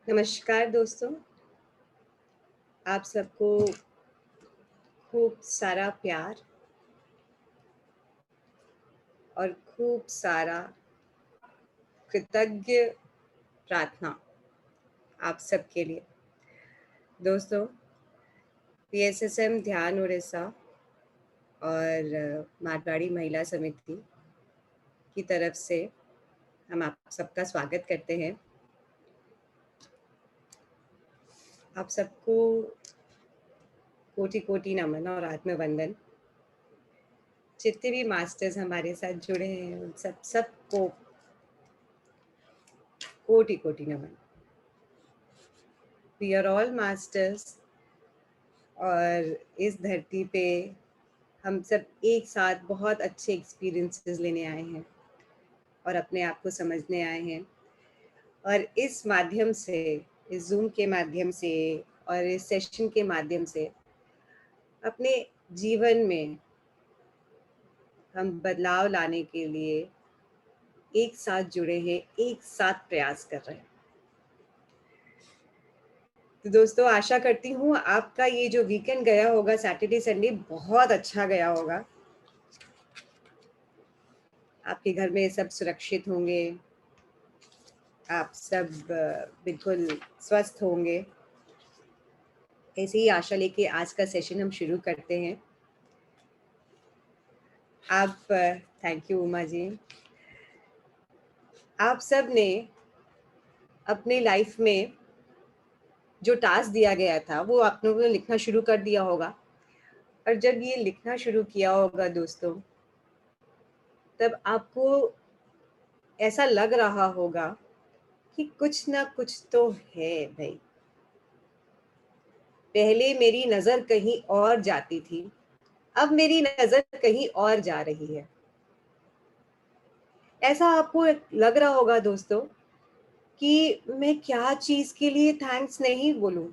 नमस्कार दोस्तों, आप सबको खूब सारा प्यार और खूब सारा कृतज्ञ प्रार्थना आप सबके लिए। दोस्तों, पीएसएसएम ध्यान उड़ीसा और मारवाड़ी महिला समिति की तरफ से हम आप सबका स्वागत करते हैं। आप सबको कोटि-कोटि नमन और आत्मवंदन। जितने भी मास्टर्स हमारे साथ जुड़े हैं, उन सबको कोटि-कोटि नमन। वी आर ऑल मास्टर्स और इस धरती पे हम सब एक साथ बहुत अच्छे एक्सपीरियंसेस लेने आए हैं और अपने आप को समझने आए हैं। और इस माध्यम से, इस ज़ूम के माध्यम से और इस सेशन के माध्यम से अपने जीवन में हम बदलाव लाने के लिए एक साथ जुड़े हैं, एक साथ प्रयास कर रहे हैं। तो दोस्तों, आशा करती हूँ आपका ये जो वीकेंड गया होगा, सैटरडे संडे, बहुत अच्छा गया होगा। आपके घर में सब सुरक्षित होंगे, आप सब बिल्कुल स्वस्थ होंगे। ऐसे ही आशा लेके आज का सेशन हम शुरू करते हैं। आप थैंक यू उमा जी। आप सब ने अपने लाइफ में जो टास्क दिया गया था वो आप लोगों ने लिखना शुरू कर दिया होगा। और जब ये लिखना शुरू किया होगा दोस्तों, तब आपको ऐसा लग रहा होगा कि कुछ ना कुछ तो है भाई। पहले मेरी नज़र कहीं और जाती थी, अब मेरी नज़र कहीं और जा रही है। ऐसा आपको लग रहा होगा दोस्तों कि मैं क्या चीज़ के लिए थैंक्स नहीं बोलूँ?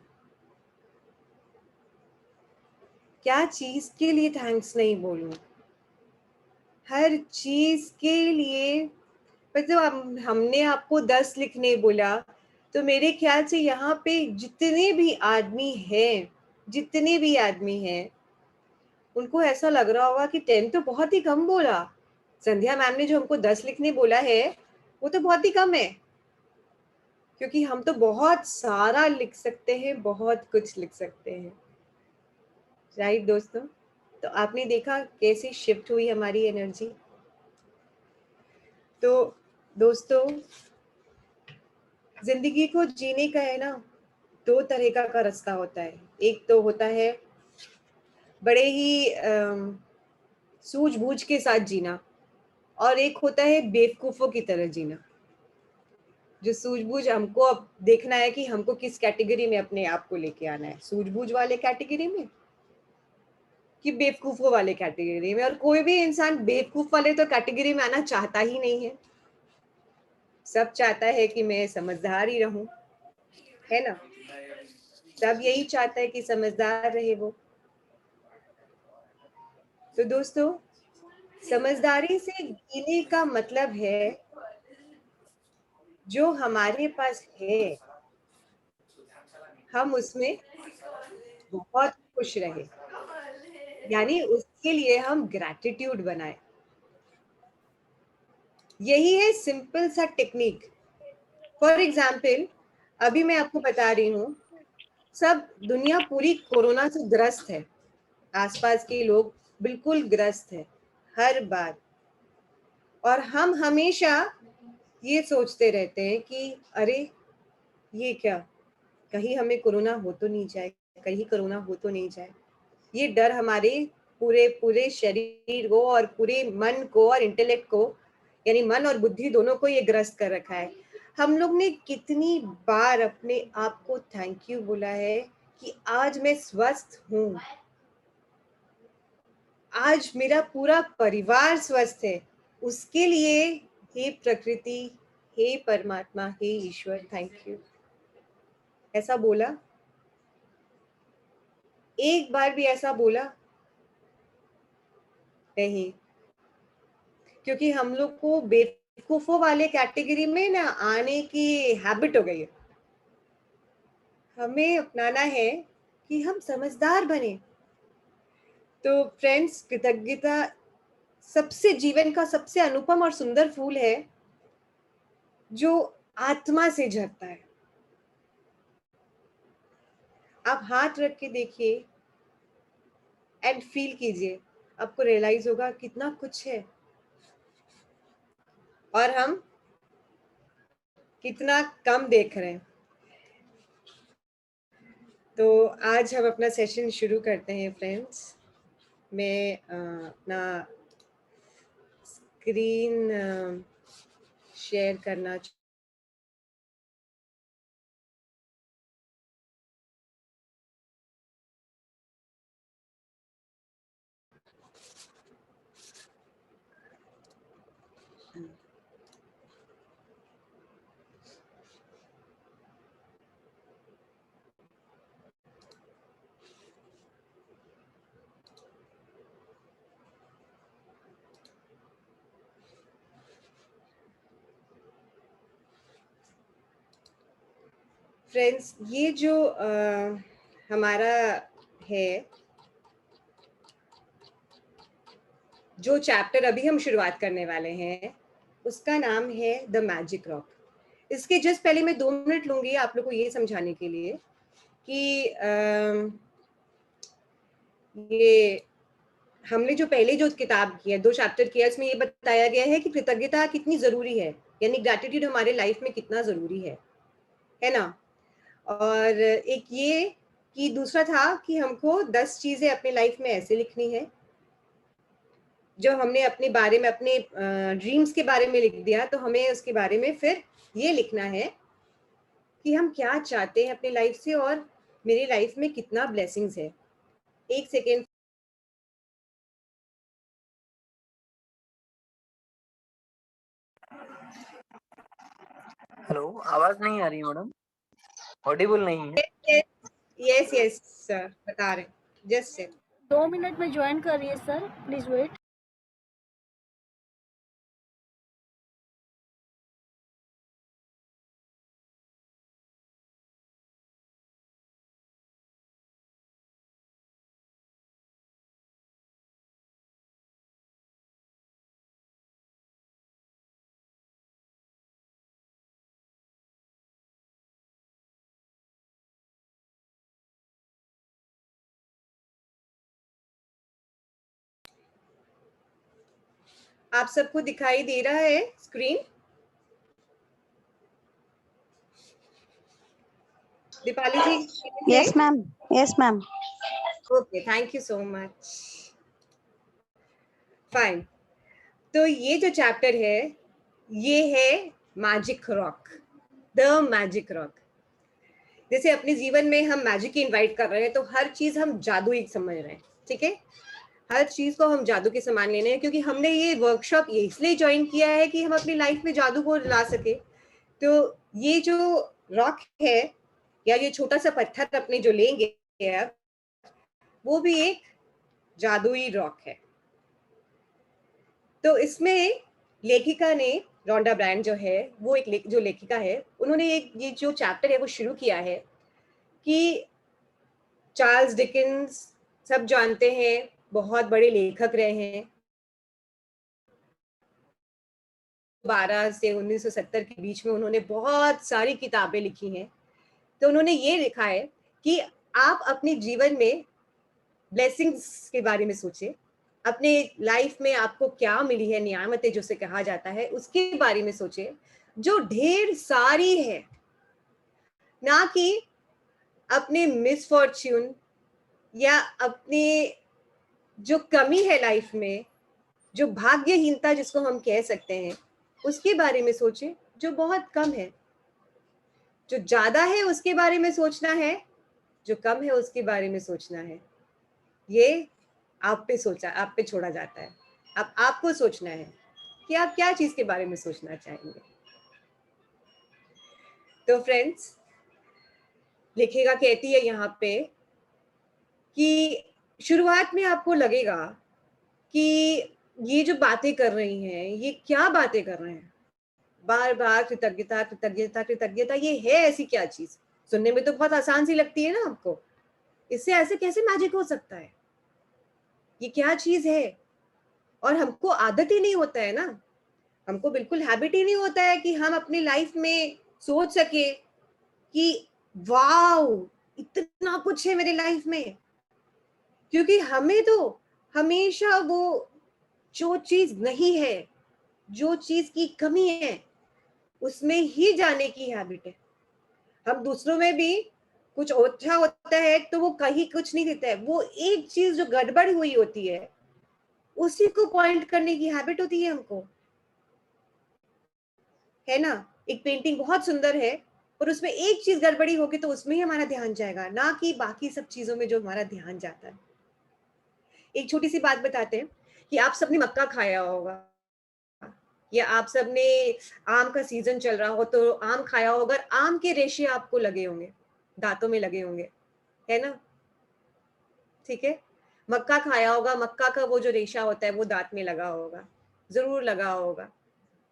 क्या चीज़ के लिए थैंक्स नहीं बोलूँ? हर चीज़ के लिए मतलब हमने आपको 10 लिखने बोला, तो मेरे ख़्याल से यहाँ पे जितने भी आदमी हैं, उनको ऐसा लग रहा होगा कि 10 तो बहुत ही कम बोला। संध्या मैम ने जो हमको 10 लिखने बोला है, वो तो बहुत ही कम है। क्योंकि हम तो बहुत सारा लिख सकते हैं, बहुत कुछ लिख सकते हैं। राइट दोस्तों? तो आपने देखा कैसे शिफ्ट हुई हमारी एनर्जी? तो दोस्तों, ज़िंदगी को जीने का है ना, 2 तरह का रास्ता होता है। एक तो होता है बड़े ही सूझबूझ के साथ जीना और एक होता है बेवकूफ़ों की तरह जीना। जो सूझबूझ हमको अब देखना है कि हमको किस कैटेगरी में अपने आप को लेके आना है, सूझबूझ वाले कैटेगरी में कि बेवकूफ़ों वाले कैटेगरी में। और कोई भी इंसान बेवकूफ़ वाले तो कैटेगरी में आना चाहता ही नहीं है। सब चाहता है कि मैं समझदार ही रहूं, है ना? सब यही चाहता है कि समझदार रहे वो। तो दोस्तों, समझदारी से जीने का मतलब है जो हमारे पास है, हम उसमें बहुत खुश रहे, यानी उसके लिए हम ग्रैटिट्यूड बनाए। यही है सिंपल सा टेक्निक। फॉर एग्जाम्पल, अभी मैं आपको बता रही हूँ, सब दुनिया पूरी कोरोना से ग्रस्त है। आसपास के लोग बिल्कुल ग्रस्त है हर बार। और हम हमेशा ये सोचते रहते हैं कि अरे ये क्या, कहीं हमें कोरोना हो तो नहीं जाए, कहीं कोरोना हो तो नहीं जाए। ये डर हमारे पूरे पूरे शरीर को और पूरे मन को और इंटेलेक्ट को, यानी मन और बुद्धि दोनों को ये ग्रस्त कर रखा है। हम लोग ने कितनी बार अपने आप को थैंक यू बोला है कि आज मैं स्वस्थ हूँ, आज मेरा पूरा परिवार स्वस्थ है। उसके लिए हे प्रकृति, हे परमात्मा, हे ईश्वर, थैंक यू। ऐसा बोला? एक बार भी ऐसा बोला नहीं? क्योंकि हम लोग को बेवकूफों वाले कैटेगरी में ना आने की हैबिट हो गई है। हमें अपनाना है कि हम समझदार बने। तो फ्रेंड्स, कृतज्ञता सबसे जीवन का सबसे अनुपम और सुंदर फूल है जो आत्मा से झरता है। आप हाथ रख के देखिए एंड फील कीजिए, आपको रियलाइज होगा कितना कुछ है और हम कितना कम देख रहे हैं। तो आज हम अपना सेशन शुरू करते हैं फ्रेंड्स। मैं अपना स्क्रीन शेयर करना फ्रेंड्स, ये जो हमारा है, जो चैप्टर अभी हम शुरुआत करने वाले हैं, उसका नाम है द मैजिक रॉक। इसके जस्ट पहले मैं 2 मिनट लूंगी आप लोग को ये समझाने के लिए कि ये हमने जो पहले जो किताब की है, 2 चैप्टर किया, इसमें ये बताया गया है कि कृतज्ञता कितनी ज़रूरी है, यानी ग्रैटिट्यूड हमारे लाइफ में कितना ज़रूरी है ना? और एक ये कि दूसरा था कि हमको 10 चीज़ें अपने लाइफ में ऐसे लिखनी है, जो हमने अपने बारे में, अपने ड्रीम्स के बारे में लिख दिया, तो हमें उसके बारे में फिर ये लिखना है कि हम क्या चाहते हैं अपनी लाइफ से और मेरी लाइफ में कितना ब्लेसिंग्स है। 1 सेकंड। हेलो, आवाज नहीं आ रही मैडम, ऑडिबल नहीं है। यस यस सर, बता रहे, जस्ट से 2 मिनट में ज्वाइन कर रही है सर, प्लीज वेट। आप सबको दिखाई दे रहा है screen? Deepali ji? Yes ma'am, yes ma'am. Okay, thank you so much. Fine. तो ये जो चैप्टर है, ये है magic rock, the magic rock. जैसे अपने जीवन में हम मैजिक इनवाइट कर रहे हैं, तो हर चीज हम जादू ही समझ रहे हैं, ठीक है? हर चीज को हम जादू के समान लेने हैं, क्योंकि हमने ये वर्कशॉप ये इसलिए ज्वाइन किया है कि हम अपनी लाइफ में जादू को ला सके। तो ये जो रॉक है, या ये छोटा सा पत्थर अपने जो लेंगे अब, वो भी एक जादुई रॉक है। तो इसमें लेखिका ने, रोंडा ब्रायन जो है, वो एक जो लेखिका है, उन्होंने एक ये जो चैप्टर है वो शुरू किया है कि चार्ल्स डिकिंस सब जानते हैं, बहुत बड़े लेखक रहे हैं। 12 से 1970 के बीच में उन्होंने बहुत सारी किताबें लिखी हैं। तो उन्होंने ये लिखा है कि आप अपने जीवन में ब्लेसिंग्स के बारे में सोचें, अपने लाइफ में आपको क्या मिली है, नियामतें जिसे कहा जाता है, उसके बारे में सोचें, जो ढेर सारी है, ना कि अपने मिसफॉर्च्यून या अपने जो कमी है लाइफ में, जो भाग्यहीनता जिसको हम कह सकते हैं, उसके बारे में सोचें जो बहुत कम है। जो ज्यादा है उसके बारे में सोचना है, जो कम है उसके बारे में सोचना है। ये आप पे छोड़ा जाता है। अब आपको सोचना है कि आप क्या चीज के बारे में सोचना चाहेंगे। तो फ्रेंड्स, लिखेगा कहती है यहाँ पे कि शुरुआत में आपको लगेगा कि ये जो बातें कर रही हैं, ये क्या बातें कर रहे हैं, बार बार कृतज्ञता कृतज्ञता कृतज्ञता, ये है ऐसी क्या चीज? सुनने में तो बहुत आसान सी लगती है ना आपको, इससे ऐसे कैसे मैजिक हो सकता है, ये क्या चीज है? और हमको आदत ही नहीं होता है ना, हमको बिल्कुल हैबिट ही नहीं होता है कि हम अपनी लाइफ में सोच सके कि वाओ, इतना कुछ है मेरी लाइफ में। क्योंकि हमें तो हमेशा वो जो चीज नहीं है, जो चीज की कमी है, उसमें ही जाने की हैबिट है। हम दूसरों में भी कुछ अच्छा होता है तो वो कहीं कुछ नहीं देता है, वो एक चीज जो गड़बड़ हुई होती है उसी को पॉइंट करने की हैबिट होती है हमको, है ना? एक पेंटिंग बहुत सुंदर है, पर उसमें एक चीज गड़बड़ी होगी तो उसमें ही हमारा ध्यान जाएगा, ना कि बाकी सब चीजों में जो हमारा ध्यान जाता है। एक छोटी सी बात बताते हैं कि आप सबने मक्का खाया होगा, या आप सबने आम का सीजन चल रहा हो तो आम खाया होगा, आम के रेशे आपको लगे होंगे, दांतों में लगे होंगे, है ना? ठीक है। मक्का खाया होगा, मक्का का वो जो रेशा होता है वो दांत में लगा होगा, जरूर लगा होगा।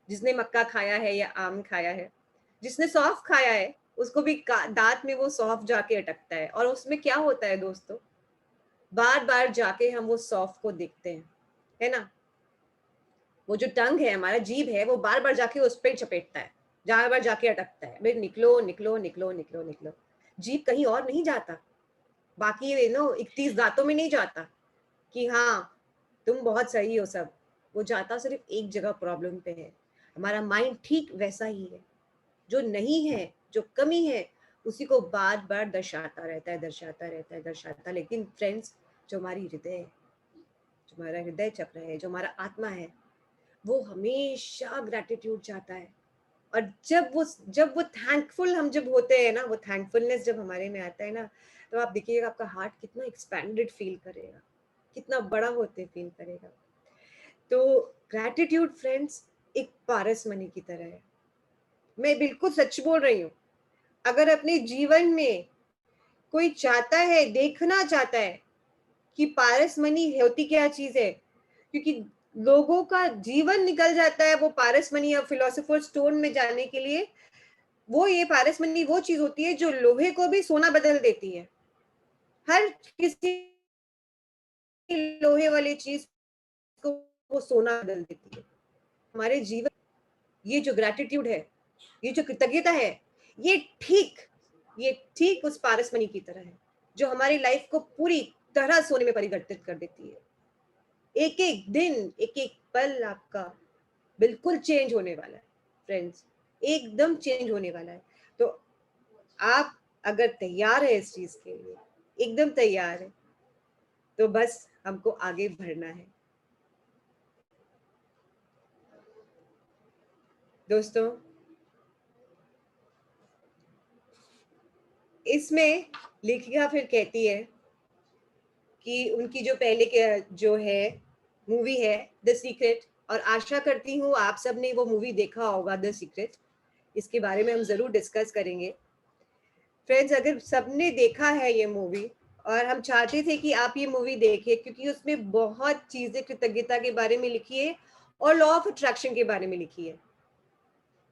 जिसने मक्का खाया है या आम खाया है, जिसने सौंफ खाया है उसको भी दांत में वो सौंफ जाके अटकता है, और उसमें क्या होता है दोस्तों, बार बार जाके हम वो सौंफ को देखते हैं, है ना? वो जो टंग है, हमारा जीभ है, वो बार बार जाके उस पर चपेटता है, बार बार जाके अटकता है, भाई निकलो निकलो निकलो निकलो निकलो। जीभ कहीं और नहीं जाता, बाकी इकतीस दांतों में नहीं जाता कि हाँ तुम बहुत सही हो सब, वो जाता सिर्फ एक जगह प्रॉब्लम पे है। हमारा माइंड ठीक वैसा ही है, जो नहीं है, जो कमी है, उसी को बार बार दर्शाता रहता है, दर्शाता रहता है, दर्शाता। लेकिन फ्रेंड्स, जो हमारी हृदय है, जो हमारा हृदय चक्र है, जो हमारा आत्मा है, वो हमेशा ग्रैटिट्यूड चाहता है। और जब वो थैंकफुल हम जब होते हैं ना, वो थैंकफुलनेस जब हमारे में आता है ना, तो आप देखिएगा आपका हार्ट कितना एक्सपैंडेड फील करेगा, कितना बड़ा होते फील करेगा। तो ग्रैटिट्यूड फ्रेंड्स एक पारस मनी की तरह है, मैं बिल्कुल सच बोल रही हूँ। अगर अपने जीवन में कोई चाहता है, देखना चाहता है कि पारस मनी होती क्या चीज है, क्योंकि लोगों का जीवन निकल जाता है वो पारस मनी या फिलोसोफर स्टोन में जाने के लिए। वो ये पारस मनी वो चीज होती है जो लोहे को भी सोना बदल देती है, हर किसी लोहे वाली चीज को वो सोना बदल देती है। हमारे जीवन, ये जो ग्रैटिट्यूड है, ये जो कृतज्ञता है, ये ठीक ये ठीक उस पारस मनी की तरह है जो हमारी लाइफ को पूरी तरह सोने में परिवर्तित कर देती है। एक एक दिन, एक एक पल आपका बिल्कुल चेंज होने वाला है फ्रेंड्स, एकदम चेंज होने वाला है। तो आप अगर तैयार है इस चीज के लिए, एकदम तैयार है, तो बस हमको आगे बढ़ना है दोस्तों। इसमें लेखिका फिर कहती है कि उनकी जो पहले के जो है मूवी है द सीक्रेट, और आशा करती हूँ आप सब ने वो मूवी देखा होगा द सीक्रेट, इसके बारे में हम जरूर डिस्कस करेंगे फ्रेंड्स। अगर सबने देखा है ये मूवी, और हम चाहते थे कि आप ये मूवी देखिए क्योंकि उसमें बहुत चीजें कृतज्ञता के बारे में लिखी है और लॉ ऑफ अट्रैक्शन के बारे में लिखी है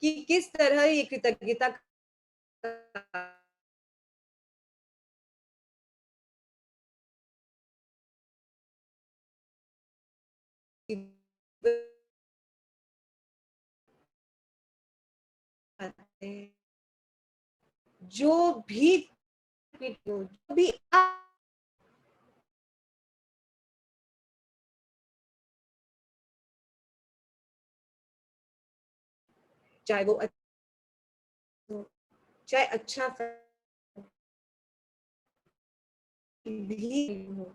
कि किस तरह ये कृतज्ञता जो भी जो भी चाहे वो चाहे अच्छा भी हो,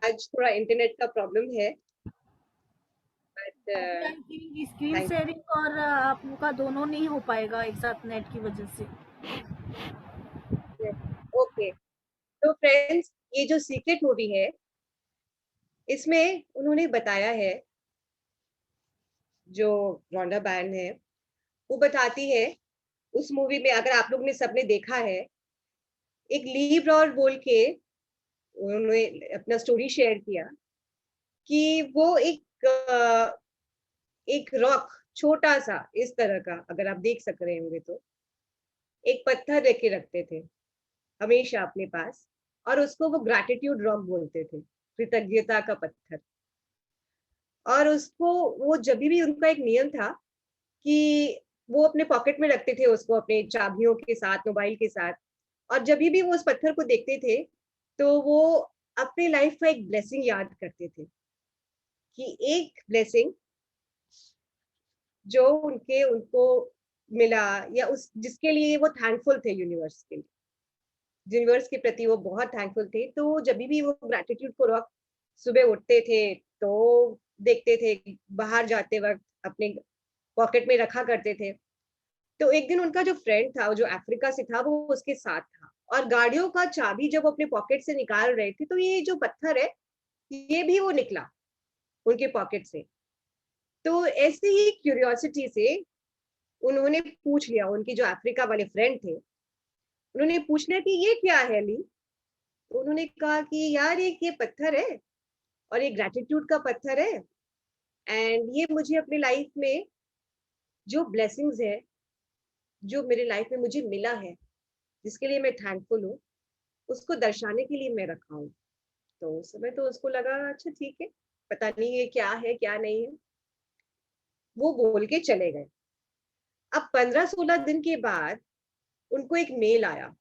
आज थोड़ा इंटरनेट का प्रॉब्लम है, बट स्क्रीन थैंक शेयरिंग और आपका दोनों नहीं हो पाएगा एक साथ नेट की वजह से। यू। ओके, तो फ्रेंड्स, ये जो सीक्रेट मूवी है, इसमें उन्होंने बताया है, जो रोंडा बैन है वो बताती है उस मूवी में, अगर आप लोग ने सबने देखा है, एक ली ब्रॉड बोल के उन्होंने अपना स्टोरी शेयर किया कि वो एक रॉक, छोटा सा इस तरह का, अगर आप देख सक रहे होंगे तो, एक पत्थर लेके रखते थे हमेशा अपने पास, और उसको वो ग्रैटिट्यूड रॉक बोलते थे, कृतज्ञता का पत्थर। और उसको, वो जब भी उनका एक नियम था कि वो अपने पॉकेट में रखते थे उसको, अपने चाबियों के साथ, मोबाइल के साथ, और जब भी वो उस पत्थर को देखते थे तो वो अपने लाइफ का एक ब्लेसिंग याद करते थे, कि एक ब्लेसिंग जो उनके उनको मिला, या उस जिसके लिए वो थैंकफुल थे, यूनिवर्स के लिए, यूनिवर्स के प्रति वो बहुत थैंकफुल थे। तो जब भी वो ग्रैटिट्यूड को रॉक सुबह उठते थे तो देखते थे, बाहर जाते वक्त अपने पॉकेट में रखा करते थे। तो एक दिन उनका जो फ्रेंड था, जो अफ्रीका से था, वो उसके साथ था, और गाड़ियों का चाबी जब वो अपने पॉकेट से निकाल रहे थे तो ये जो पत्थर है, ये भी वो निकला उनके पॉकेट से। तो ऐसे ही क्यूरियोसिटी से उन्होंने पूछ लिया, उनके जो अफ्रीका वाले फ्रेंड थे, उन्होंने पूछ लिया कि ये क्या है ली। तो उन्होंने कहा कि यार ये पत्थर है, और ये ग्रेटिट्यूड का पत्थर है, एंड ये मुझे अपनी लाइफ में जो ब्लेसिंग्स है, जो मेरे लाइफ में मुझे मिला है, जिसके लिए मैं थैंकफुल हूँ, उसको दर्शाने के लिए मैं रखा हूँ। तो उस समय तो उसको लगा अच्छा ठीक है, पता नहीं ये क्या है क्या नहीं है, वो बोल के चले गए। अब 15-16 दिन के बाद उनको एक मेल आया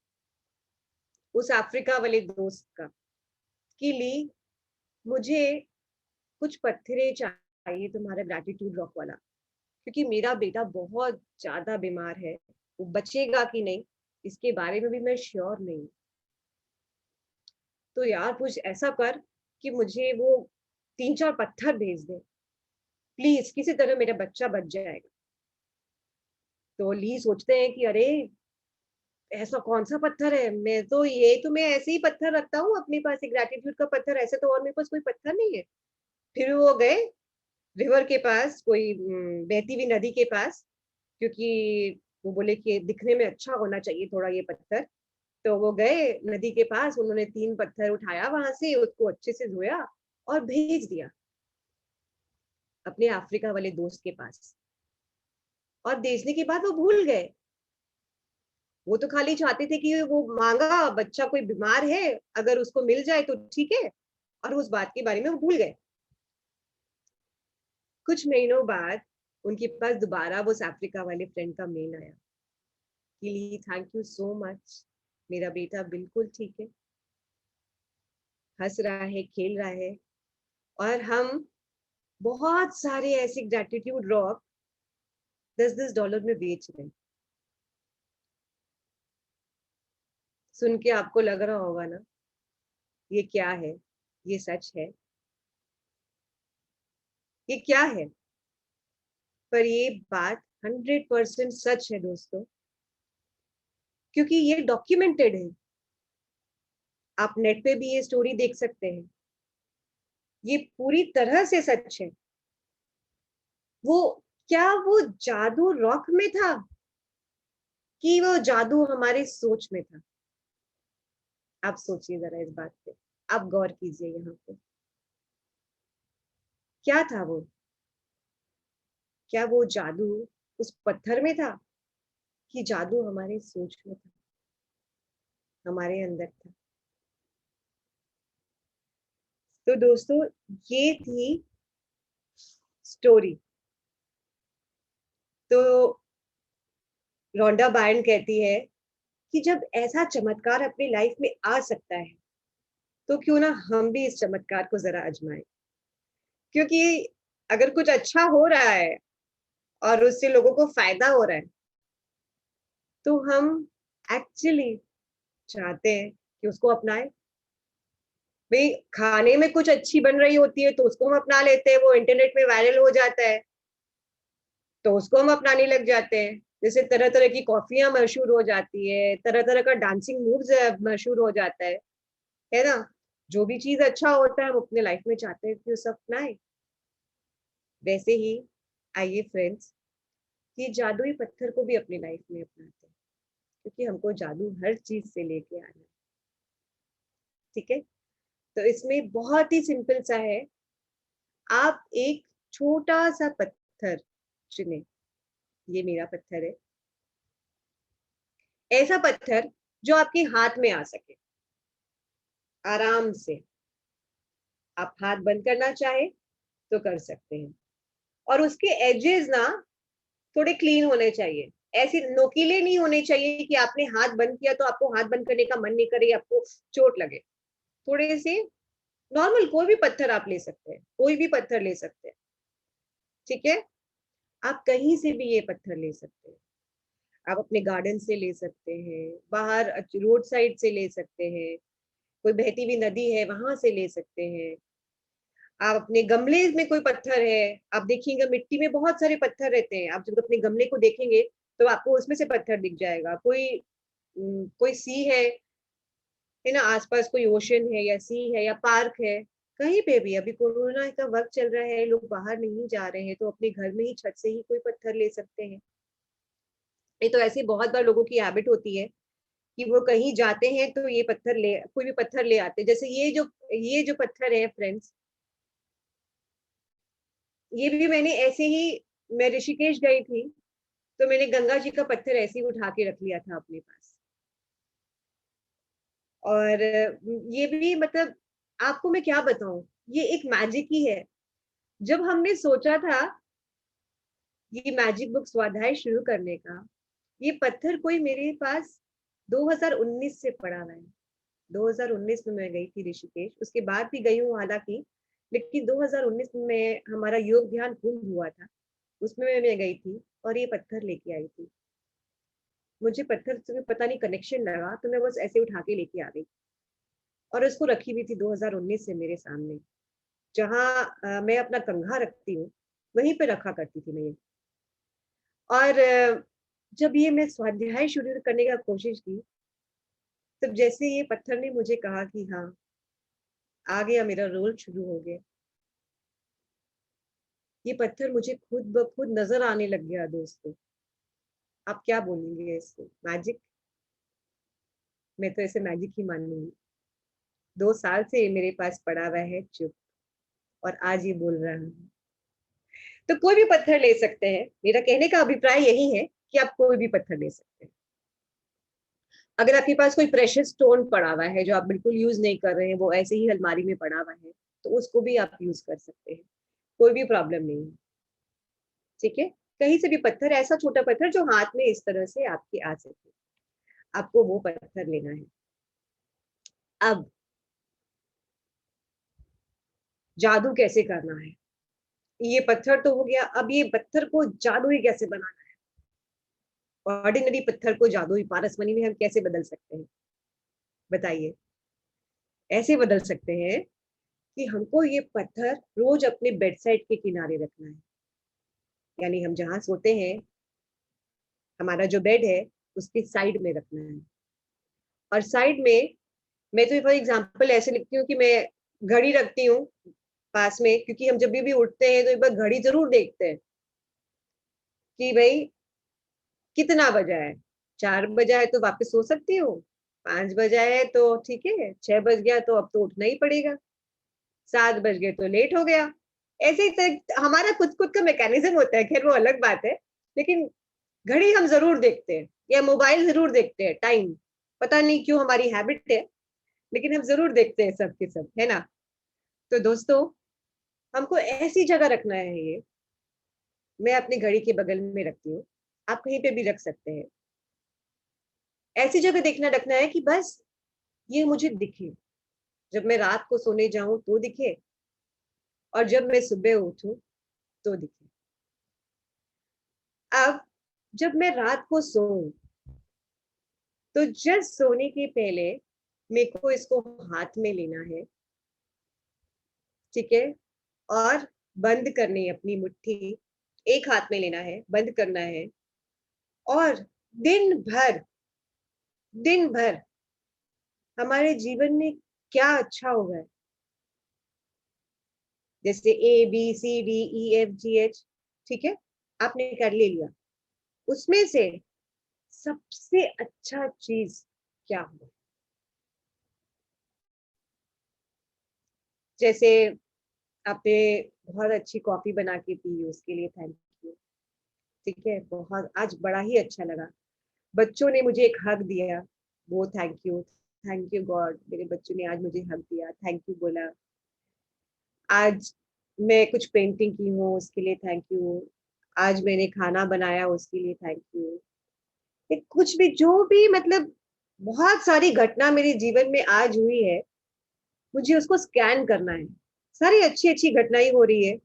उस अफ्रीका वाले दोस्त का, कि ली, मुझे कुछ पत्थरे चाहिए तुम्हारा ग्रैटिट्यूड रॉक वाला, क्योंकि मेरा बेटा बहुत ज्यादा बीमार है, वो बचेगा कि नहीं इसके बारे में भी मैं श्योर नहीं हूँ। तो यार कुछ ऐसा कर कि मुझे वो 3-4 पत्थर भेज दे, प्लीज, किसी तरह मेरा बच्चा बच जाएगा। तो ली सोचते हैं कि अरे ऐसा कौन सा पत्थर है, मैं ऐसे ही पत्थर रखता हूँ अपने पास, एक ग्रैटिट्यूड का पत्थर, ऐसे तो और मेरे पास कोई पत्थर नहीं है। फिर वो गए रिवर के पास, कोई बहती हुई नदी के पास, क्योंकि वो बोले कि दिखने में अच्छा होना चाहिए थोड़ा ये पत्थर। तो वो गए नदी के पास, उन्होंने 3 पत्थर उठाया वहां से, उसको अच्छे से धोया और भेज दिया अपने अफ्रीका वाले दोस्त के पास। और भेजने के बाद वो भूल गए, वो तो खाली चाहते थे कि वो मांगा बच्चा कोई बीमार है, अगर उसको मिल जाए तो ठीक है, और उस बात के बारे में वो भूल गए। कुछ महीनों बाद उनके पास दोबारा वो अफ्रीका वाले फ्रेंड का मेल आया कि थैंक यू सो मच, मेरा बेटा बिल्कुल ठीक है, हंस रहा है, खेल रहा है, और हम बहुत सारे ऐसे ग्रेटिट्यूड रॉक $10-10 में बेच रहे हैं। सुन के आपको लग रहा होगा ना ये क्या है, ये सच है, ये क्या है? पर ये बात 100% सच है दोस्तों, क्योंकि ये डॉक्यूमेंटेड है। आप नेट पे भी ये स्टोरी देख सकते हैं, ये पूरी तरह से सच है। वो, क्या वो जादू रॉक में था, कि वो जादू हमारे सोच में था? आप सोचिए जरा इस बात पे, आप गौर कीजिए यहाँ पे, क्या था वो? क्या वो जादू उस पत्थर में था, कि जादू हमारे सोच में था, हमारे अंदर था? तो दोस्तों, ये थी स्टोरी। तो रोंडा बायर्न कहती है कि जब ऐसा चमत्कार अपनी लाइफ में आ सकता है, तो क्यों ना हम भी इस चमत्कार को जरा आजमाएं, क्योंकि अगर कुछ अच्छा हो रहा है और उससे लोगों को फायदा हो रहा है, तो हम एक्चुअली चाहते हैं कि उसको अपनाएं। भाई खाने में कुछ अच्छी बन रही होती है तो उसको हम अपना लेते हैं, वो इंटरनेट में वायरल हो जाता है तो उसको हम अपनाने लग जाते हैं। जैसे तरह तरह की कॉफियां मशहूर हो जाती है, तरह तरह का डांसिंग मूव्स मशहूर हो जाता है ना। जो भी चीज अच्छा होता है हम अपने लाइफ में चाहते हैं कि उसे अपनाए। वैसे ही आइए फ्रेंड्स कि जादुई पत्थर को भी अपनी लाइफ में अपनाते हैं, क्योंकि हमको जादू हर चीज से लेके आना है। ठीक है, तो इसमें बहुत ही सिंपल सा है। आप एक छोटा सा पत्थर चुने, ये मेरा पत्थर है, ऐसा पत्थर जो आपके हाथ में आ सके आराम से। आप हाथ बंद करना चाहे तो कर सकते हैं, और उसके एजेस ना थोड़े क्लीन होने चाहिए, ऐसे नोकीले नहीं होने चाहिए कि आपने हाथ बंद किया तो आपको हाथ बंद करने का मन नहीं करे, आपको चोट लगे। थोड़े से नॉर्मल कोई भी पत्थर आप ले सकते हैं, कोई भी पत्थर ले सकते हैं। ठीक है, आप कहीं से भी ये पत्थर ले सकते हैं। आप अपने गार्डन से ले सकते हैं, बाहर रोड साइड से ले सकते हैं, कोई बहती हुई नदी है वहां से ले सकते हैं। आप अपने गमले में कोई पत्थर है, आप देखिएगा मिट्टी में बहुत सारे पत्थर रहते हैं, आप जब अपने गमले को देखेंगे तो आपको उसमें से पत्थर दिख जाएगा। कोई सी है ना, आसपास कोई ओशन है या सी है या पार्क है, कहीं पे भी। अभी कोरोना का वक्त चल रहा है, लोग बाहर नहीं जा रहे हैं तो अपने घर में ही छत से ही कोई पत्थर ले सकते हैं। ये तो ऐसे बहुत बार लोगों की हैबिट होती है कि वो कहीं जाते हैं तो ये पत्थर ले, कोई भी पत्थर ले आते हैं। जैसे ये जो पत्थर है फ्रेंड्स, ये भी मैंने ऐसे ही, मैं ऋषिकेश गई थी तो मैंने गंगा जी का पत्थर ऐसे ही उठा के रख लिया था अपने पास। और ये भी मतलब आपको मैं क्या बताऊं, ये एक मैजिक ही है। जब हमने सोचा था ये मैजिक बुक स्वाध्याय शुरू करने का, ये पत्थर कोई मेरे पास 2019 से पड़ा हुआ है। 2019 में मैं गई थी ऋषिकेश, उसके बाद भी गई हूँ हालांकि, लेकिन 2019 में हमारा योग ध्यान कुंभ हुआ था, उसमें मैं गई थी और ये पत्थर लेके आई थी। मुझे पत्थर से पता नहीं कनेक्शन लगा तो मैं बस ऐसे उठा के लेके आ गई, और उसको रखी हुई थी 2019 से मेरे सामने। जहाँ मैं अपना कंघा रखती हूँ वहीं पे रखा करती थी मैं ये। और जब ये मैं स्वाध्याय शुरू करने का कोशिश की, तब जैसे ये पत्थर ने मुझे कहा कि हाँ आ गया, मेरा रोल शुरू हो गया, ये पत्थर मुझे खुद ब खुद नजर आने लग गया। दोस्तों आप क्या बोलेंगे इसको, मैजिक? मैं तो ऐसे मैजिक ही मानूंगी। 2 साल से ये मेरे पास पड़ा हुआ है चुप, और आज ये बोल रहा हूँ। तो कोई भी पत्थर ले सकते हैं, मेरा कहने का अभिप्राय यही है कि आप कोई भी पत्थर ले सकते हैं। अगर आपके पास कोई प्रेशियस स्टोन पड़ा हुआ है जो आप बिल्कुल यूज नहीं कर रहे हैं, वो ऐसे ही अलमारी में पड़ा हुआ है, तो उसको भी आप यूज कर सकते हैं, कोई भी प्रॉब्लम नहीं है। ठीक है, कहीं से भी पत्थर, ऐसा छोटा पत्थर जो हाथ में इस तरह से आपके आ सके, आपको वो पत्थर लेना है। अब जादू कैसे करना है, ये पत्थर तो हो गया, अब ये पत्थर को जादुई कैसे बनाना है, ऑर्डिनरी पत्थर को जादुई पारसमणि में हम कैसे बदल सकते हैं, बताइए। ऐसे बदल सकते हैं कि हमको ये पत्थर रोज अपने बेड साइड के किनारे रखना है। यानी हम जहाँ सोते हैं, हमारा जो बेड है उसके साइड में रखना है। और साइड में, मैं तो फॉर एग्जांपल ऐसे लिखती हूँ कि मैं घड़ी रखती हूँ पास में, क्योंकि हम जब भी उठते हैं तो एक बार घड़ी जरूर देखते हैं कि भाई कितना बजा है। 4 बजा है तो वापस सो सकती हूँ, 5 बजा है तो ठीक है, 6 बज गया तो अब तो उठना ही पड़ेगा, 7 बज गए तो लेट हो गया। ऐसे ही हमारा खुद खुद का मैकेनिज्म होता है, खैर वो अलग बात है। लेकिन घड़ी हम जरूर देखते हैं, या मोबाइल जरूर देखते हैं, टाइम पता नहीं क्यों हमारी हैबिट है, लेकिन हम जरूर देखते हैं सब के सब, है ना। तो दोस्तों हमको ऐसी जगह रखना है ये, मैं अपनी घड़ी के बगल में रखती हूँ, आप कहीं पे भी रख सकते हैं। ऐसी जगह देखना रखना है कि बस ये मुझे दिखे, जब मैं रात को सोने जाऊं तो दिखे, और जब मैं सुबह उठूं तो दिखे। अब जब मैं रात को सोऊं तो जस्ट सोने के पहले मेरे को इसको हाथ में लेना है, ठीक है, और बंद करनी है अपनी मुट्ठी, एक हाथ में लेना है, बंद करना है, और दिन भर हमारे जीवन में क्या अच्छा होगा, जैसे ABCDEFGH, ठीक है, आपने कर ले लिया, उसमें से सबसे अच्छा चीज क्या होगा? जैसे आपने बहुत अच्छी कॉफी बना के पी, उसके लिए थैंक यू, ठीक है, बहुत आज बड़ा ही अच्छा लगा। बच्चों ने मुझे एक हग दिया, वो थैंक यू गॉड, मेरे बच्चों ने आज मुझे हग दिया, थैंक यू बोला। आज मैं कुछ पेंटिंग की हूँ, उसके लिए थैंक यू। आज मैंने खाना बनाया, उसके लिए थैंक यू। ये कुछ भी, जो भी, मतलब बहुत सारी घटना मेरे जीवन में आज हुई है, मुझे उसको स्कैन करना है। सारी अच्छी अच्छी घटनाएं हो रही है,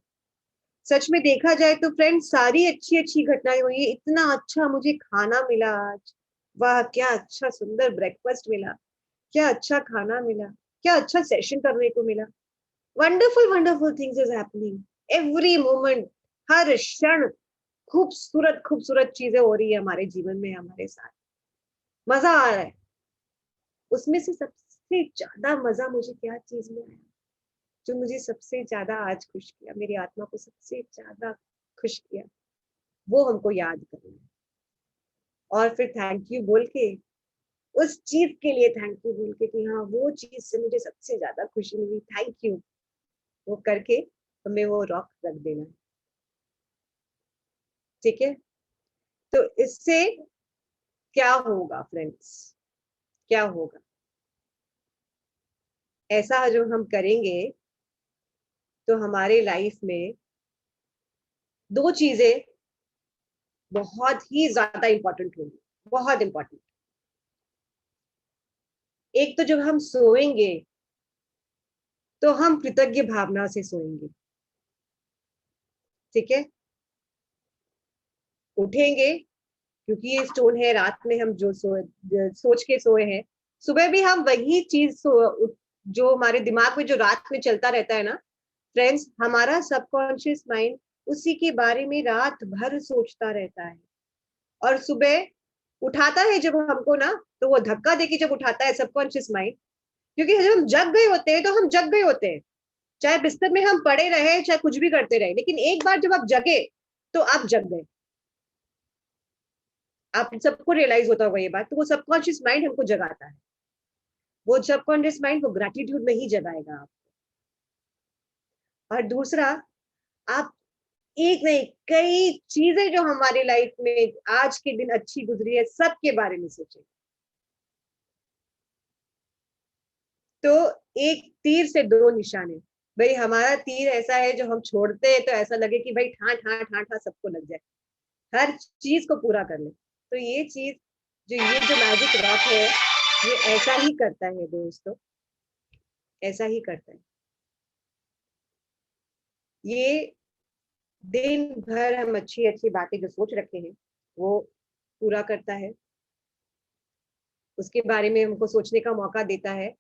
सच में देखा जाए तो फ्रेंड, सारी अच्छी अच्छी घटनाएं हुई है। इतना अच्छा मुझे खाना मिला आज, वाह क्या अच्छा सुंदर ब्रेकफास्ट मिला, क्या अच्छा खाना मिला, क्या अच्छा सेशन करने को मिला। Wonderful wonderful things is happening every moment, हर क्षण खूबसूरत खूबसूरत चीजें हो रही है हमारे जीवन में, हमारे साथ मजा आ रहा है। उसमें से सबसे ज्यादा मजा मुझे क्या चीज में आया, जो मुझे सबसे ज्यादा आज खुश किया, मेरी आत्मा को सबसे ज्यादा खुश किया, वो हमको याद करना है, और फिर थैंक यू बोल के, उस चीज के लिए थैंक यू बोल के कि हाँ वो चीज से मुझे सबसे ज्यादा खुशी मिली, थैंक यू, वो करके हमें वो रॉक रख देना है, ठीक है। तो इससे क्या होगा फ्रेंड्स, क्या होगा, ऐसा जो हम करेंगे तो हमारे लाइफ में दो चीजें बहुत ही ज्यादा इंपॉर्टेंट होंगी, बहुत इंपॉर्टेंट। एक तो जब हम सोएंगे तो हम कृतज्ञ भावना से सोएंगे, ठीक है। उठेंगे, क्योंकि ये स्टोन है, रात में हम जो सोच के सोए हैं, सुबह भी हम वही चीज जो हमारे दिमाग में जो रात में चलता रहता है ना फ्रेंड्स, हमारा सबकॉन्शियस माइंड उसी के बारे में रात भर सोचता रहता है, और सुबह उठाता है जब हमको ना, तो वो धक्का देके जब उठाता है सबकॉन्शियस माइंड, क्योंकि जब हम जग गए होते हैं तो हम जग गए होते हैं, चाहे बिस्तर में हम पड़े रहे, चाहे कुछ भी करते रहे, लेकिन एक बार जब आप जगे तो आप जग गए। आप सबको रियलाइज होता होगा ये बात, तो वो सबकॉन्शियस माइंड हमको जगाता है, वो सबकॉन्शियस माइंड वो ग्रेटिट्यूड में ही जगाएगा आप। और दूसरा, आप एक नहीं, कई चीजें जो हमारी लाइफ में आज के दिन अच्छी गुजरी है, सबके बारे में सोचें। तो एक तीर से दो निशाने, भाई हमारा तीर ऐसा है जो हम छोड़ते हैं तो ऐसा लगे कि भाई ठा ठा ठा ठा सबको लग जाए, हर चीज को पूरा कर ले। तो ये चीज, ये जो मैजिक रॉक है, ये ऐसा ही करता है दोस्तों, ऐसा ही करता है। ये दिन भर हम अच्छी अच्छी बातें जो सोच रखे हैं वो पूरा करता है, उसके बारे में हमको सोचने का मौका देता है,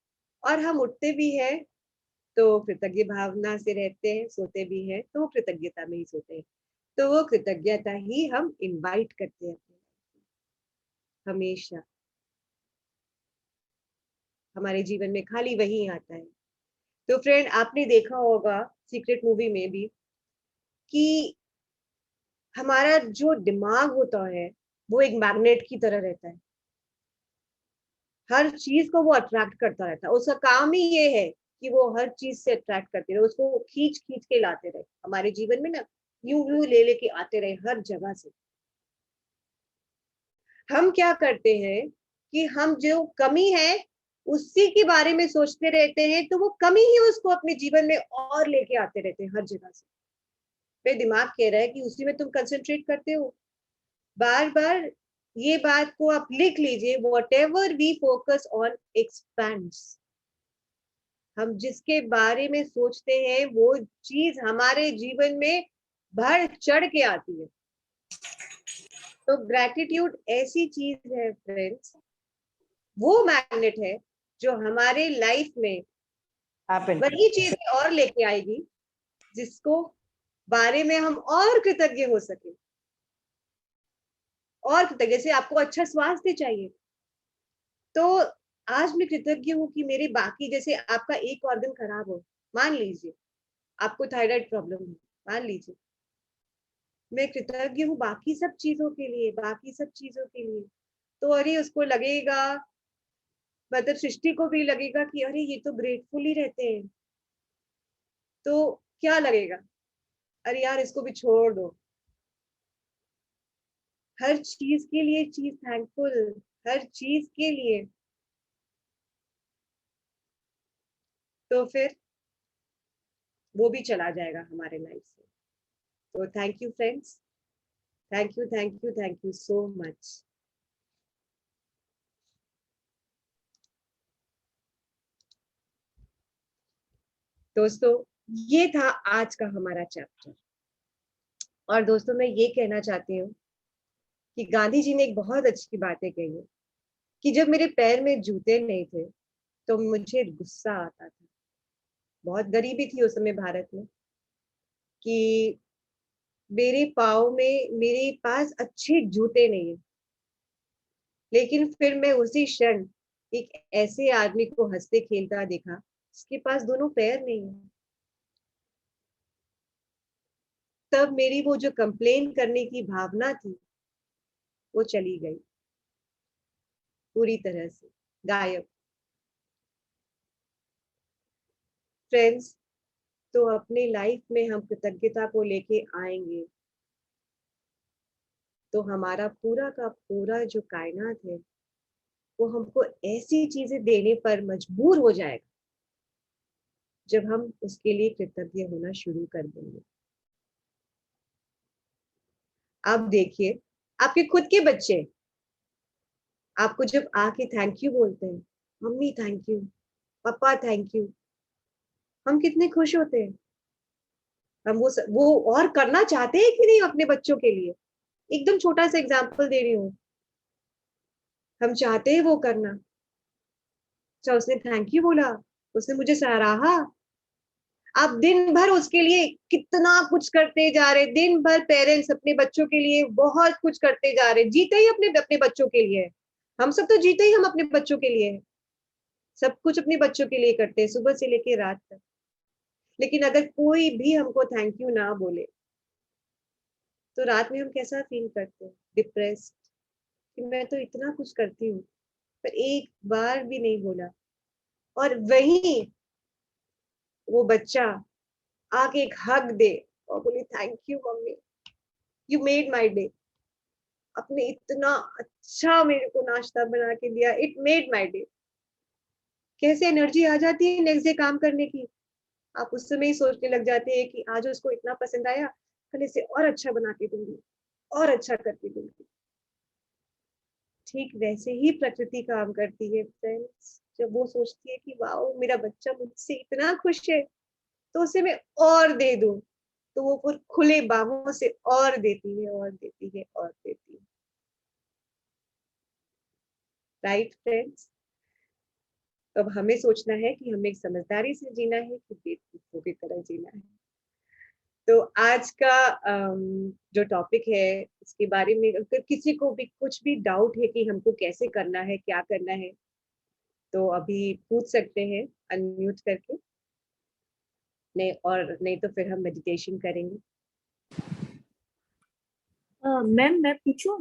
और हम उठते भी हैं तो कृतज्ञ भावना से रहते हैं, सोते भी हैं तो कृतज्ञता में ही सोते हैं। तो वो कृतज्ञता ही हम इनवाइट करते हैं हमेशा, हमारे जीवन में खाली वही आता है। तो फ्रेंड, आपने देखा होगा सीक्रेट मूवी में भी कि हमारा जो दिमाग होता है वो एक मैग्नेट की तरह रहता है, हर चीज को वो अट्रैक्ट करता रहता है, उसका काम ही ये है कि वो हर चीज से अट्रैक्ट करते रहे, उसको खींच खींच के लाते रहे हमारे जीवन में ना, यूं यूं ले लेके आते रहे हर जगह से। हम क्या करते हैं कि हम जो कमी है उसी के बारे में सोचते रहते हैं, तो वो कमी ही उसको अपने जीवन में और लेके आते रहते हैं हर जगह से। मेरे दिमाग कह रहा है कि उसी में तुम कंसंट्रेट करते हो बार बार। ये बात को आप लिख लीजिए, whatever we focus on expands, हम जिसके बारे में सोचते हैं वो चीज हमारे जीवन में बढ़ चढ़ के आती है। तो ग्रैटिट्यूड ऐसी चीज है फ्रेंड्स, वो मैग्नेट है जो हमारे लाइफ में Happen. वही चीजें और लेके आएगी जिसको बारे में हम और कृतज्ञ हो सके, और कृतज्ञ। जैसे आपको अच्छा स्वास्थ्य चाहिए, तो आज मैं कृतज्ञ हूँ कि मेरे बाकी, जैसे आपका एक ऑर्गन खराब हो, मान लीजिए आपको थायराइड प्रॉब्लम है, मान लीजिए, मैं कृतज्ञ हूँ बाकी सब चीजों के लिए, बाकी सब चीजों के लिए। तो अरे उसको लगेगा, मतलब सृष्टि को भी लगेगा कि अरे ये तो ग्रेटफुल ही रहते हैं, तो क्या लगेगा, अरे यार इसको भी छोड़ दो। हर चीज के लिए चीज थैंकफुल, हर चीज के लिए। तो फिर वो भी चला जाएगा हमारे लाइफ से। तो thank you friends, thank you, thank you, thank you so much. दोस्तों, ये था आज का हमारा चैप्टर। और दोस्तों, मैं ये कहना चाहती हूँ कि गांधी जी ने एक बहुत अच्छी बातें कही है कि जब मेरे पैर में जूते नहीं थे तो मुझे गुस्सा आता था। बहुत गरीबी थी उस समय भारत में, कि मेरे पाँव में, मेरे पास अच्छे जूते नहीं है। लेकिन फिर मैं उसी क्षण एक ऐसे आदमी को हंसते खेलता देखा जिसके पास दोनों पैर नहीं है। तब मेरी वो जो कंप्लेन करने की भावना थी वो चली गई, पूरी तरह से गायब। फ्रेंड्स, तो अपने लाइफ में हम कृतज्ञता को लेके आएंगे तो हमारा पूरा का पूरा जो कायनात है वो हमको ऐसी चीजें देने पर मजबूर हो जाएगा जब हम उसके लिए कृतज्ञ होना शुरू कर देंगे। आप देखिए, आपके खुद के बच्चे आपको जब आके थैंक यू बोलते हैं, मम्मी थैंक यू, पापा थैंक यू, हम कितने खुश होते हैं। हम वो और करना चाहते हैं कि नहीं अपने बच्चों के लिए। एकदम छोटा सा एग्जांपल दे रही हूँ, हम चाहते हैं वो करना। अच्छा उसने थैंक यू बोला, उसने मुझे सराहा। आप दिन भर उसके लिए कितना कुछ करते जा रहे, दिन भर पेरेंट्स अपने बच्चों के लिए बहुत कुछ करते जा रहे, जीते ही अपने अपने बच्चों के लिए है। हम सब तो जीते ही हम अपने बच्चों के लिए है, सब कुछ अपने बच्चों के लिए करते हैं सुबह से लेके रात तक। लेकिन अगर कोई भी हमको थैंक यू ना बोले तो रात में हम कैसा फील करते हैं, डिप्रेस्ड, कि मैं तो इतना कुछ करती हूँ पर एक बार भी नहीं बोला। और वही वो बच्चा आके एक हग दे और बोले thank you mummy, you made my day, आपने इतना अच्छा मेरे को नाश्ता बना के दिया, इट मेड माय डे। कैसे एनर्जी आ जाती है नेक्स्ट डे काम करने की। आप उस समय ही सोचने लग जाते हैं कि आज उसको इतना पसंद आया, कल इसे और अच्छा बना के दूंगी, और अच्छा करके दूंगी। ठीक वैसे ही प्रकृति काम करती है फ्रेंड्स। जब वो सोचती है कि वाओ मेरा बच्चा मुझसे इतना खुश है तो उसे मैं और दे दूं, तो वो फिर खुले बाहों से और देती है, और देती है, और देती है। Right friends? तो अब हमें सोचना है कि हमें समझदारी से जीना है कि बेवकूफों की तरह जीना है। तो आज का जो टॉपिक है उसके बारे में अगर किसी को भी कुछ भी डाउट है कि हमको कैसे करना है, क्या करना है, तो अभी पूछ सकते हैं अनम्यूट करके। नहीं और नहीं तो फिर हम मेडिटेशन करेंगे। मैम मैं पूछूं?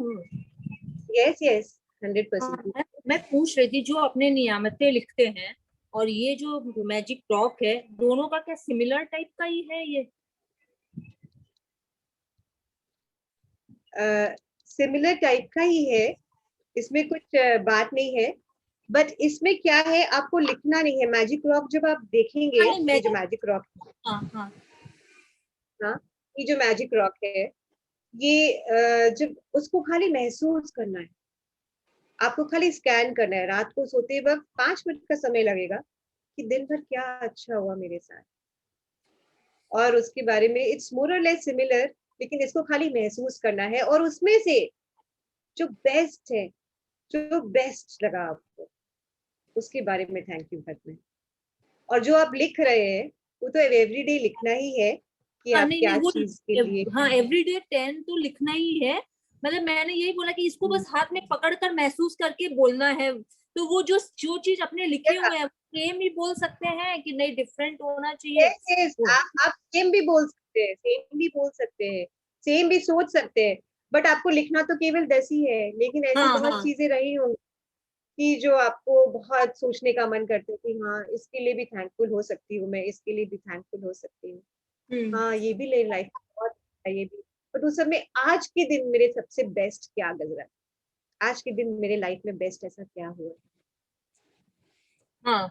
Yes yes, 100%। मैं पूछ रही थी, जो अपने नियामतें लिखते हैं और ये जो मैजिक टॉक है, दोनों का क्या सिमिलर टाइप का ही है ये? सिमिलर टाइप का ही है, इसमें कुछ बात नहीं है। बट इसमें क्या है, आपको लिखना नहीं है। मैजिक रॉक जब आप देखेंगे, नहीं ये जो मैजिक रॉक, हाँ हाँ। हाँ, ये जो मैजिक रॉक है, ये जब उसको खाली महसूस करना है, आपको खाली स्कैन करना है। रात को सोते वक्त 5 मिनट का समय लगेगा कि दिन भर क्या अच्छा हुआ मेरे साथ, और उसके बारे में इट्स मोर और लेस सिमिलर। लेकिन इसको खाली महसूस करना है और उसमें से जो बेस्ट है, जो बेस्ट लगा आपको, उसके बारे में थैंक यू करना है। और जो आप लिख रहे हैं वो तो एवरीडे लिखना ही है कि हाँ आप नहीं क्या नहीं वो चीज के लिए। हाँ एवरीडे 10 तो लिखना ही है। मतलब मैंने यही बोला कि इसको बस हाथ में पकड़ कर महसूस करके बोलना है। तो वो जो चीज अपने लिखे हुए हैं सेम ही बोल सकते हैं कि नहीं डिफरेंट होना चाहिए। Yes, yes, आप सेम भी बोल सकते हैं, सेम भी बोल सकते हैं, सेम भी सोच सकते हैं, बट आपको लिखना तो केवल 10 ही है। लेकिन ऐसी हाँ बहुत हाँ चीजें रही होंगी कि जो आपको बहुत सोचने का मन करते हैं कि हाँ इसके लिए भी थैंकफुल हो सकती हूँ, मैं इसके लिए भी थैंकफुल हो सकती हूँ। हाँ ये भी ले लाइफ बहुत है ये भी। बट उस समय आज के दिन मेरे सबसे बेस्ट क्या गुजरा, आज के दिन मेरे लाइफ में बेस्ट ऐसा क्या हुआ, हाँ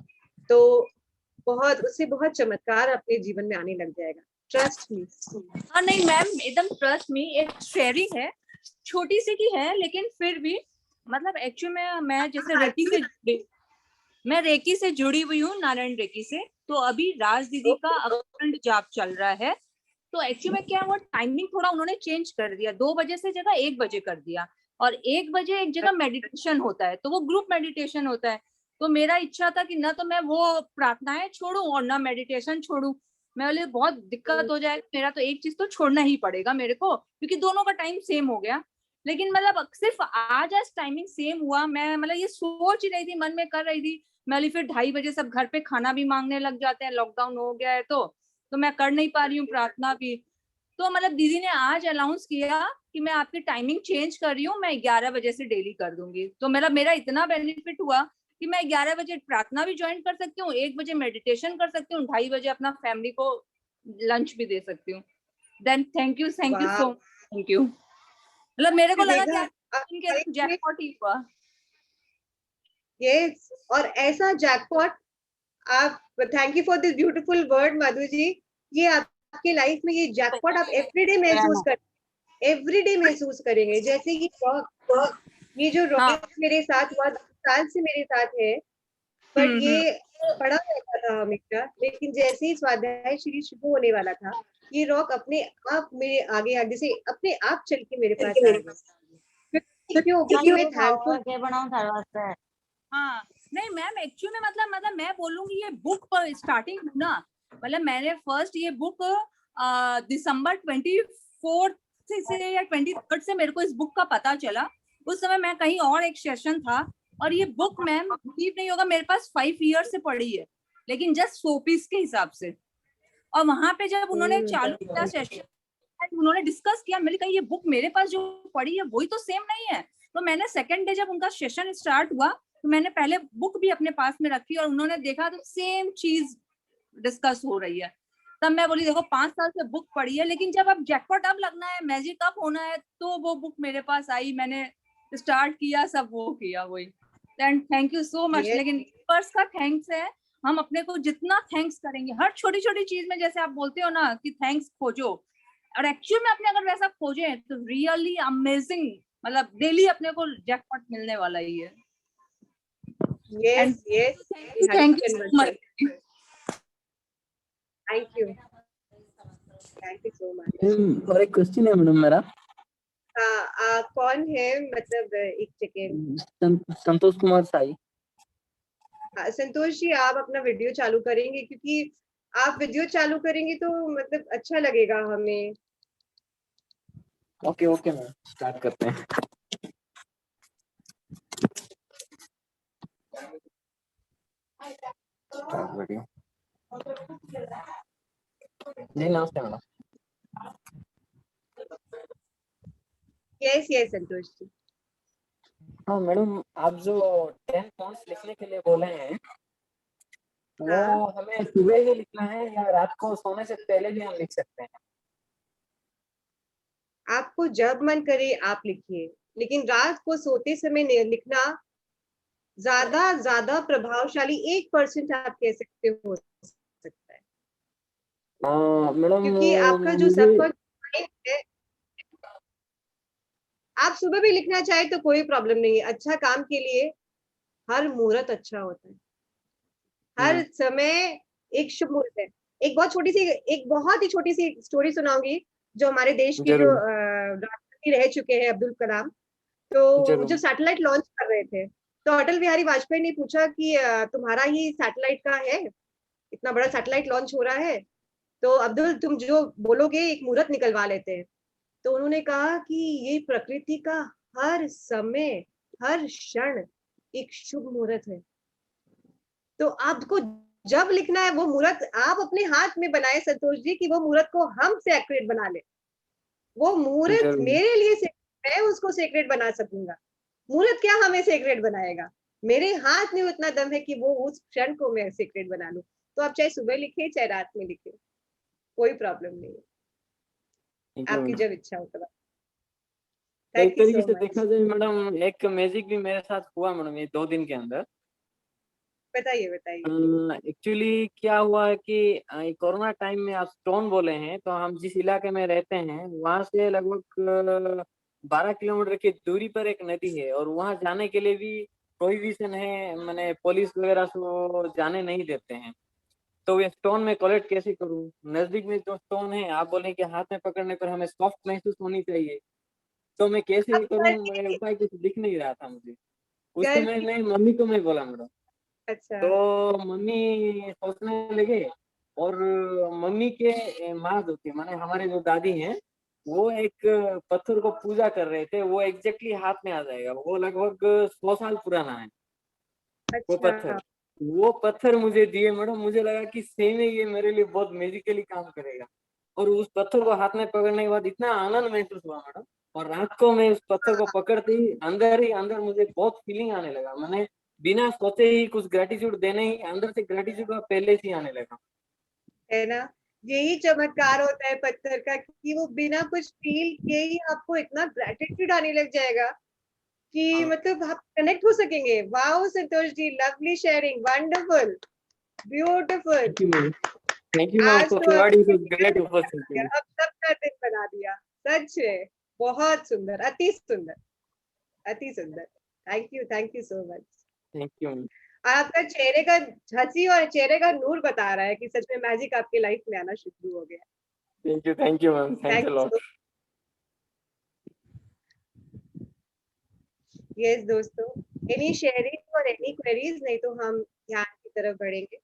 तो बहुत उससे बहुत चमत्कार अपने जीवन में आने लग जाएगा। Trust me. हाँ नहीं मैम एकदम ट्रस्ट मी। एक शेयरिंग है छोटी सी की है लेकिन फिर भी मतलब एक्चुअली मैं जैसे रेकी से जुड़ी हुई हूँ नारायण रेकी से। तो अभी राज दीदी का अखंड जाप चल रहा है। तो एक्चुअली में क्या हुआ टाइमिंग थोड़ा उन्होंने चेंज कर दिया 2 बजे से जगह 1 बजे कर दिया। और 1 बजे एक जगह मेडिटेशन होता है तो वो ग्रुप मेडिटेशन होता है। तो मेरा इच्छा था कि ना तो मैं वो प्रार्थनाएं छोड़ू और ना मेडिटेशन छोड़ू। मैं बोले बहुत दिक्कत हो जाएगा मेरा तो एक चीज तो छोड़ना ही पड़ेगा मेरे को क्योंकि दोनों का टाइम सेम हो गया। लेकिन मतलब सिर्फ आज टाइमिंग सेम हुआ मैं मतलब ये सोच ही रही थी मन में कर रही थी। मैं बोली फिर 2:30 बजे सब घर पे खाना भी मांगने लग जाते हैं लॉकडाउन हो गया है तो मैं कर नहीं पा रही हूँ प्रार्थना भी। तो मतलब दीदी ने आज अनाउंस किया कि मैं आपकी टाइमिंग चेंज कर रही हूँ मैं 11 बजे से डेली कर दूंगी। तो मेरा इतना बेनिफिट हुआ कि मैं 11 बजे प्रार्थना भी ज्वाइन कर सकती हूँ 1 बजे मेडिटेशन कर सकती हूँ 2:30 बजे अपना फैमिली को लंच भी दे सकती हूँ। Then thank you so thank you. मतलब मेरे को लगा देखा कि जैकपॉट ही हुआ। यस, और ऐसा जैकपॉट आप, thank you for this beautiful word Madhu ji. ये आपके लाइफ में ये जैकपॉट आप एवरीडे महसूस कर, एवरीडे महसूस करेंगे। जैसे ये रॉक, ये जो हाँ रॉक मेरे साथ हुआ 2 साल से मेरे साथ है, बट ये पड़ा रहता था हमेशा, लेकिन जैसे ही स्वाध्याय श्री शुरू होने वाला था ये रॉक अपने आप मेरे आगे आगे से अपने आप चल के मेरे पास आ गया। क्योंकि मैं थैंकफुल। हाँ नहीं मैम एक्चुअली में मतलब मैं बोलूंगी ये बुक पर स्टार्टिंग ना मतलब मैंने फर्स्ट ये बुक दिसंबर 24 से या 23 से मेरे को इस बुक का पता चला। उस समय मैं कहीं और एक सेशन था और ये बुक मैम बिलीव नहीं होगा मेरे पास 5 ईयर से पड़ी है लेकिन जस्ट 100 पीस के हिसाब से। और वहां पे जब उन्होंने चालू किया सेशन उन्होंने डिस्कस किया मैंने कहा ये बुक मेरे पास जो पड़ी है वही तो सेम नहीं है। तो मैंने सेकंड डे जब उनका सेशन स्टार्ट हुआ तो मैंने पहले बुक भी अपने पास में रखी और उन्होंने देखा तो सेम चीज डिस्कस हो रही है। तब मैं बोली देखो 5 साल से बुक पढ़ी है लेकिन जब अब जैकपॉट अब लगना है मैजिक अब होना है तो वो बुक मेरे पास आई मैंने स्टार्ट किया सब वो किया वही। And thank you so much. लेकिन यूनिवर्स का थैंक्स है हम अपने को जितना थैंक्स करेंगे हर छोटी छोटी चीज में जैसे आप बोलते हो ना कि थैंक्स खोजो और एक्चुअली में अपने अगर वैसा खोजे तो रियली अमेजिंग मतलब डेली अपने को जैकपॉट मिलने वाला ही है। Yes yes, thank you so much. Thank you so much. और एक क्वेश्चन है मैडम मेरा। कौन है, मतलब एक सेकेंड। संतोष कुमार साई। संतोष जी आप अपना वीडियो चालू करेंगे, क्योंकि आप वीडियो चालू करेंगे तो मतलब अच्छा लगेगा हमें। ओके ओके मैम स्टार्ट करते हैं। वीडियो जी नमस्ते madam. Yes yes Santosh ji. हाँ मैडम आप जो 10 पॉइंट्स लिखने के लिए बोले हैं वो हाँ, हमें सुबह ही लिखना है या रात को सोने से पहले भी हम लिख सकते हैं? आपको जब मन करे आप लिखिए, लेकिन रात को सोते समय लिखना ज्यादा प्रभावशाली 1% आप कह सकते हो सकता है, मैडम क्योंकि आपका जो मुझे सबकॉन्शियस माइंड है, आप सुबह भी लिखना चाहे तो कोई प्रॉब्लम नहीं है। अच्छा काम के लिए हर मुहूर्त अच्छा होता है, हर समय एक शुभ मुहूर्त है। एक बहुत ही छोटी सी स्टोरी सुनाऊंगी। जो हमारे देश के जो जरूर राष्ट्रपति रह चुके हैं अब्दुल कलाम, तो जब जरूर सैटेलाइट लॉन्च कर रहे थे तो अटल बिहारी वाजपेयी ने पूछा कि तुम्हारा ही सैटेलाइट का है? इतना बड़ा सैटेलाइट लॉन्च हो रहा है, तो अब्दुल तुम जो बोलोगे एक मुहूर्त निकलवा लेते हैं। तो उन्होंने कहा कि ये प्रकृति का हर समय, हर क्षण एक शुभ मुहूर्त है। तो आपको जब लिखना है वो मुहूर्त आप अपने हाथ में बनाए संतोष जी, कि वो मुहूर्त को हम सेक्रेट बना ले। वो मुहूर्त जरूर। मेरे लिए मैं उसको सेक्रेट बना सकूंगा, मुहूर्त क्या हमें सेक्रेट बनाएगा। मेरे हाथ में उतना दम है कि वो उस क्षण को मैं सेक्रेट बना लूं। तो आप चाहे सुबह लिखे चाहे रात में लिखे, कोई प्रॉब्लम नहीं है, थैंक यू आपकी मैडम। जब इच्छा हो तब। एक थैंक यू तरीके सो से मच। देखा जाए मैडम, एक मैजिक भी मेरे साथ हुआ मैडम ये 2 दिन के अंदर। बताइए बताइए। एक्चुअली क्या हुआ है कि कोरोना टाइम में आप स्टोन बोले हैं, तो हम जिस इलाके में रहते हैं वहां से लगभग 12 किलोमीटर की दूरी पर एक नदी है, और वहां जाने के लिए भी प्रोहिबिशन है, मैंने पुलिस वगैरह से वो जाने नहीं देते हैं। तो ये स्टोन में कलेक्ट कैसे करूँ? नजदीक में जो स्टोन है, आप बोले कि हाथ में पकड़ने पर हमें सॉफ्ट महसूस होनी चाहिए, तो मैं कैसे अब करूँ? मैं करके उपाय कुछ दिख नहीं रहा था मुझे। उस समय करके मैं मम्मी को मैं बोला मैडम, अच्छा तो मम्मी सोचने लगे। और मम्मी के माँ जो थी, माने हमारे जो दादी हैं, वो एक पत्थर को पूजा कर रहे थे। वो एग्जैक्टली हाथ में आ जाएगा, वो लगभग 100 साल पुराना है वो अच्छा। पत्थर। वो पत्थर मुझे दिए मैडम, मुझे लगा कि सही में ये मेरे लिए बहुत मैजिकली काम करेगा। और उस पत्थर को हाथ में पकड़ने के बाद इतना आनंद महसूस हुआ मैडम। और रात को मैं उस पत्थर को पकड़ते ही अंदर मुझे बहुत फीलिंग आने लगा। मैंने बिना सोचे ही कुछ ग्रेटिट्यूड देने ही अंदर से ग्रेटिट्यूड का पहले से ही आने लगा। है ना, यही चमत्कार होता है पत्थर का, कि वो बिना कुछ फील किए ही आपको इतना ग्रेटिट्यूड आने लग जाएगा कि हाँ। मतलब आप कनेक्ट हो सकेंगे। Wow Santosh ji, lovely sharing, wonderful, beautiful. Thank you ma'am आज फॉर तो प्रोवाइडिंग आपने सच दिन ग्रेट बना दिया, अपॉर्चुनिटी। अब सबका दिन बना दिया। सच में बहुत सुंदर, अति सुंदर, अति सुंदर। Thank you so much. Thank you ma'am. आपका चेहरे का हंसी और चेहरे का नूर बता रहा है कि सच में मैजिक आपकी लाइफ में आना शुरू हो गया। Thank you ma'am, thanks thank a you lot. So. Yes दोस्तों, एनी शेयरिंग और एनी क्वेरीज, नहीं तो हम ध्यान की तरफ बढ़ेंगे।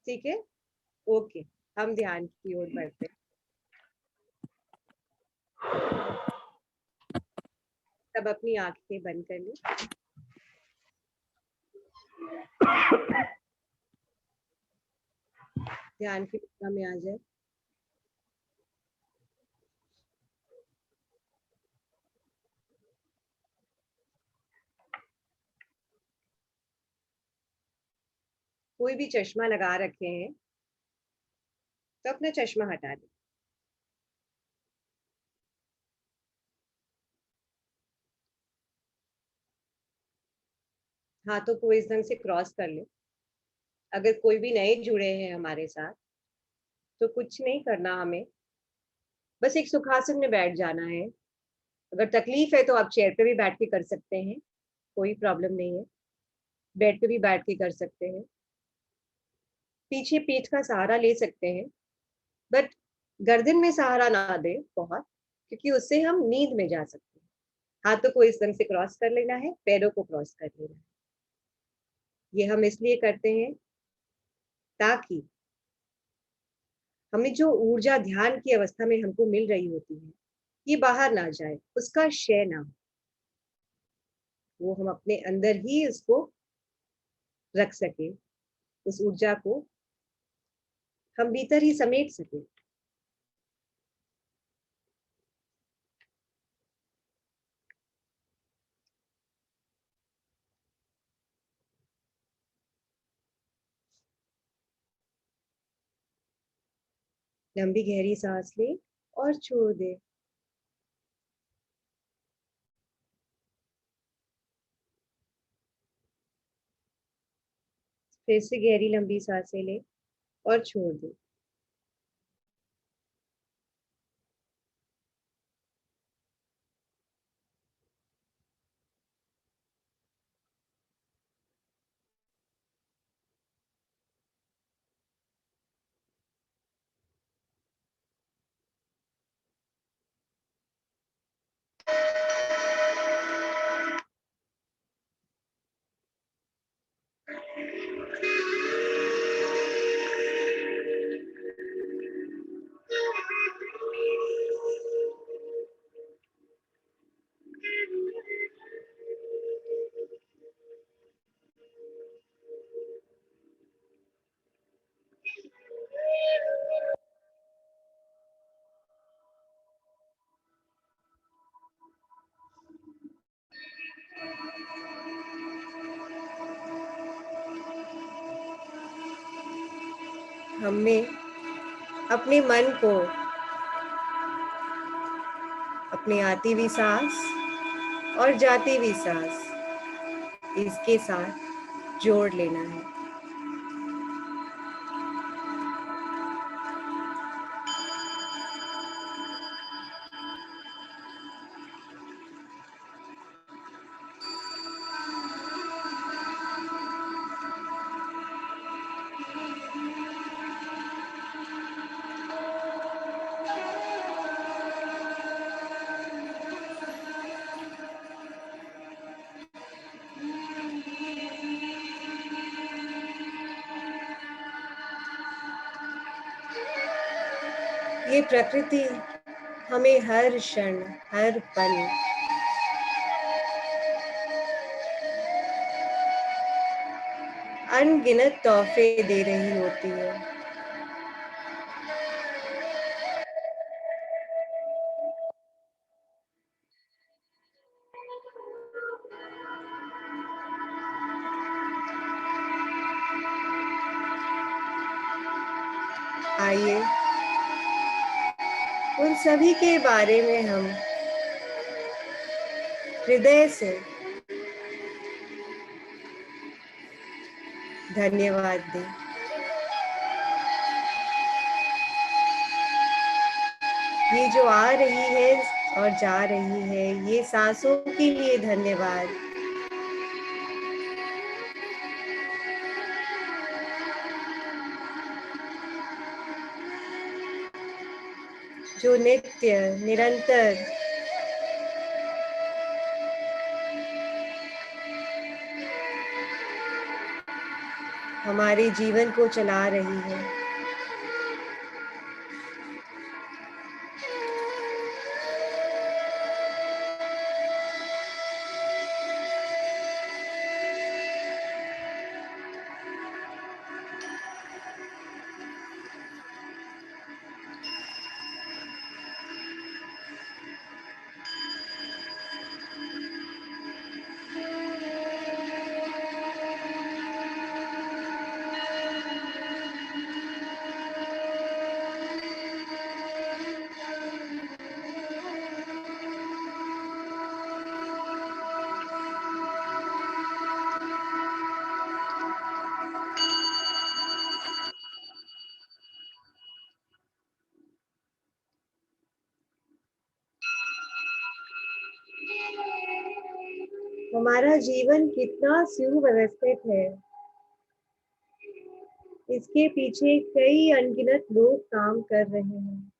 ठीक है, ओके, हम ध्यान की ओर बढ़ते हैं। तब अपनी आंखें बंद कर ली, ध्यान की मुद्रा में आ जाए। कोई भी चश्मा लगा रखे हैं तो अपना चश्मा हटा दें। हाथों को इस ढंग से क्रॉस कर ले। अगर कोई भी नए जुड़े हैं हमारे साथ, तो कुछ नहीं करना हमें, बस एक सुखासन में बैठ जाना है। अगर तकलीफ है तो आप चेयर पे भी बैठ के कर सकते हैं, कोई प्रॉब्लम नहीं है। बेड पे भी बैठ के कर सकते हैं, पीछे पीठ का सहारा ले सकते हैं, बट गर्दन में सहारा ना दे बहुत, क्योंकि उससे हम नींद में जा सकते हैं। हाथों को इस ढंग से क्रॉस कर लेना है, पैरों को क्रॉस कर लेना है। ये हम इसलिए करते हैं ताकि हमें जो ऊर्जा ध्यान की अवस्था में हमको मिल रही होती है, ये बाहर ना जाए, उसका क्षय ना हो। वो हम अपने अंदर ही उसको रख सके, उस ऊर्जा को हम भीतर ही समेट सके। लंबी गहरी सांस ले और छोड़ दे। फिर से गहरी लंबी सांसें ले और छोड़ दे। हमें अपने मन को अपनी आती हुई सांस और जाती हुई सांस इसके साथ जोड़ लेना है। ये प्रकृति हमें हर क्षण, हर पल अनगिनत तोहफे दे रही होती है। आइए उन सभी के बारे में हम हृदय से धन्यवाद दें। ये जो आ रही है और जा रही है, ये सांसों के लिए धन्यवाद। जो नित्य निरंतर हमारे जीवन को चला रही है। हमारा जीवन कितना सुव्यवस्थित है, इसके पीछे कई अनगिनत लोग काम कर रहे हैं।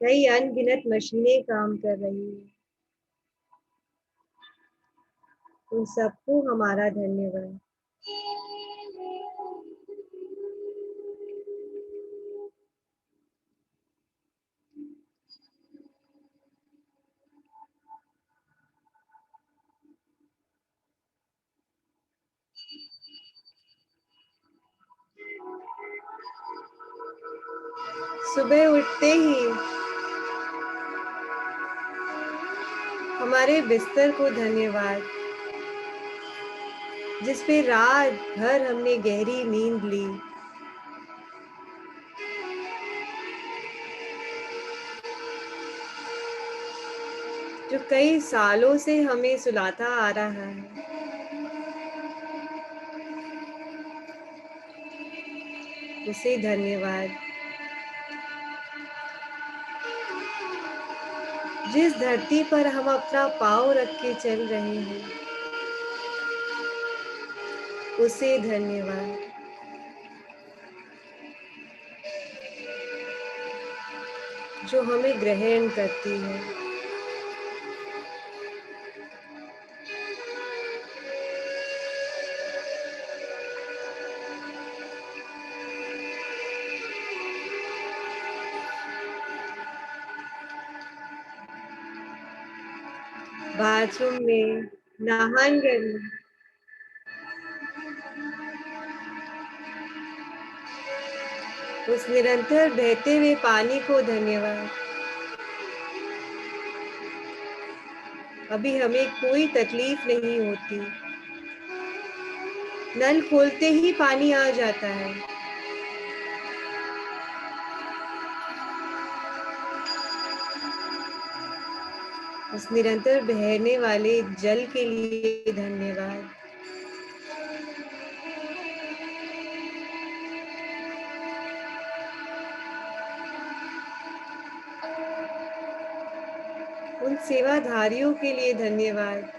कई अनगिनत मशीनें काम कर रही हैं। उन सबको हमारा धन्यवाद। सुबह उठते ही हमारे बिस्तर को धन्यवाद, जिस पे रात भर हमने गहरी नींद ली। जो कई सालों से हमें सुलाता आ रहा है, उसे धन्यवाद। जिस धरती पर हम अपना पाँव रख के चल रहे हैं, उसे धन्यवाद। जो हमें ग्रहण करती है, बाथरूम में, नहानघर में, उस निरंतर बहते हुए पानी को धन्यवाद। अभी हमें कोई तकलीफ नहीं होती। नल खोलते ही पानी आ जाता है। उस निरंतर बहने वाले जल के लिए धन्यवाद। उन सेवाधारियों के लिए धन्यवाद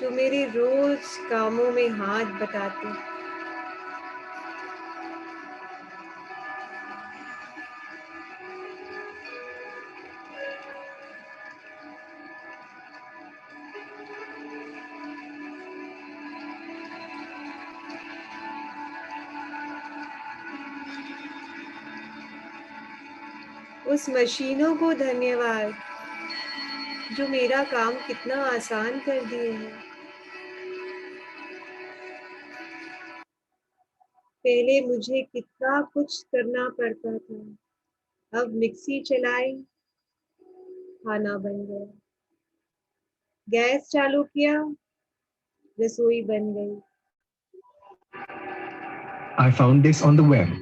जो मेरे रोज कामों में हाथ बटाते। उस मशीनों को धन्यवाद जो मेरा काम कितना आसान कर दिए हैं। पहले मुझे कितना कुछ करना पड़ता था, अब मिक्सी चलाई, खाना बन गया। गैस चालू किया, रसोई बन गई। I found this on the web.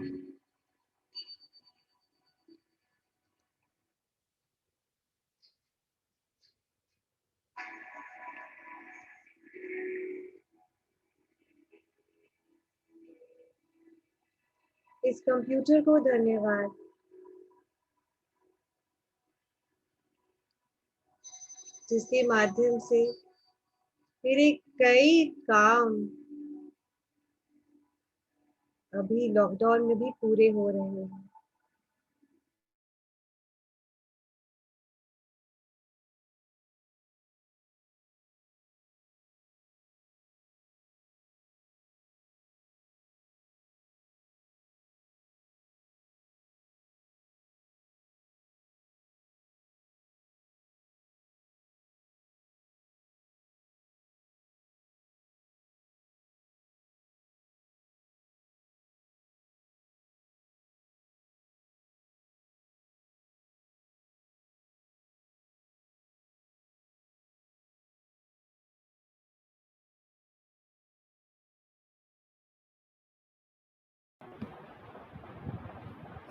इस कंप्यूटर को धन्यवाद जिसके माध्यम से मेरे कई काम अभी लॉकडाउन में भी पूरे हो रहे हैं।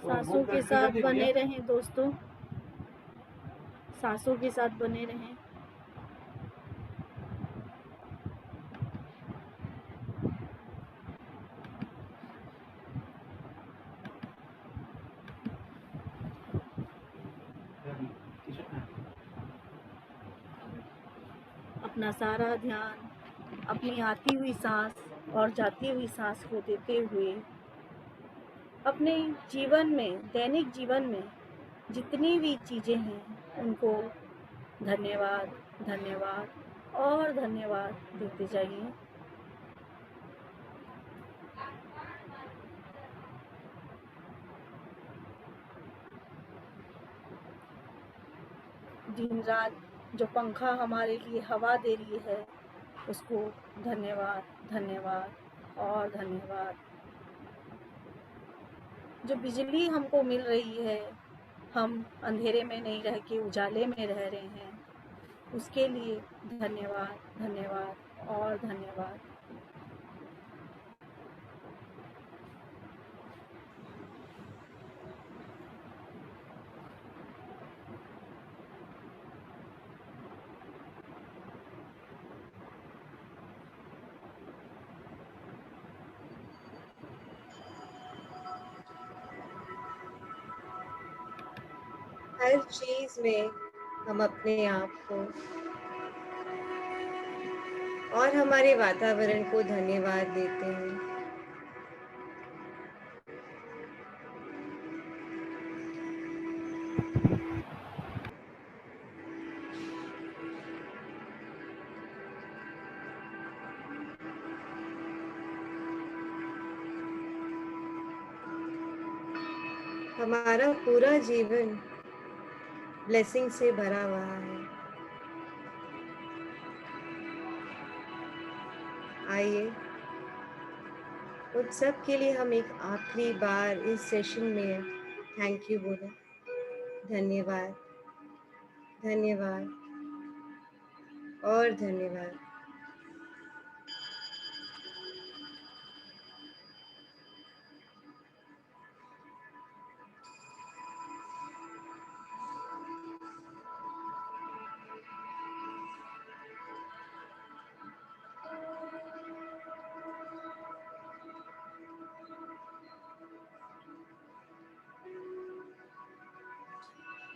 सांसों के साथ बने रहें दोस्तों, सांसों के साथ बने रहें। अपना सारा ध्यान अपनी आती हुई सांस और जाती हुई सांस को देते हुए अपने जीवन में, दैनिक जीवन में जितनी भी चीज़ें हैं उनको धन्यवाद, धन्यवाद और धन्यवाद देते जाइए। दिन रात जो पंखा हमारे लिए हवा दे रही है उसको धन्यवाद, धन्यवाद और धन्यवाद। जो बिजली हमको मिल रही है, हम अंधेरे में नहीं रह के उजाले में रह रहे हैं, उसके लिए धन्यवाद, धन्यवाद और धन्यवाद। हर चीज में हम अपने आप को और हमारे वातावरण को धन्यवाद देते हैं। हमारा पूरा जीवन ब्लेसिंग से भरा हुआ है। आइए उन सब के लिए हम एक आखिरी बार इस सेशन में थैंक यू बोलें। धन्यवाद, धन्यवाद और धन्यवाद।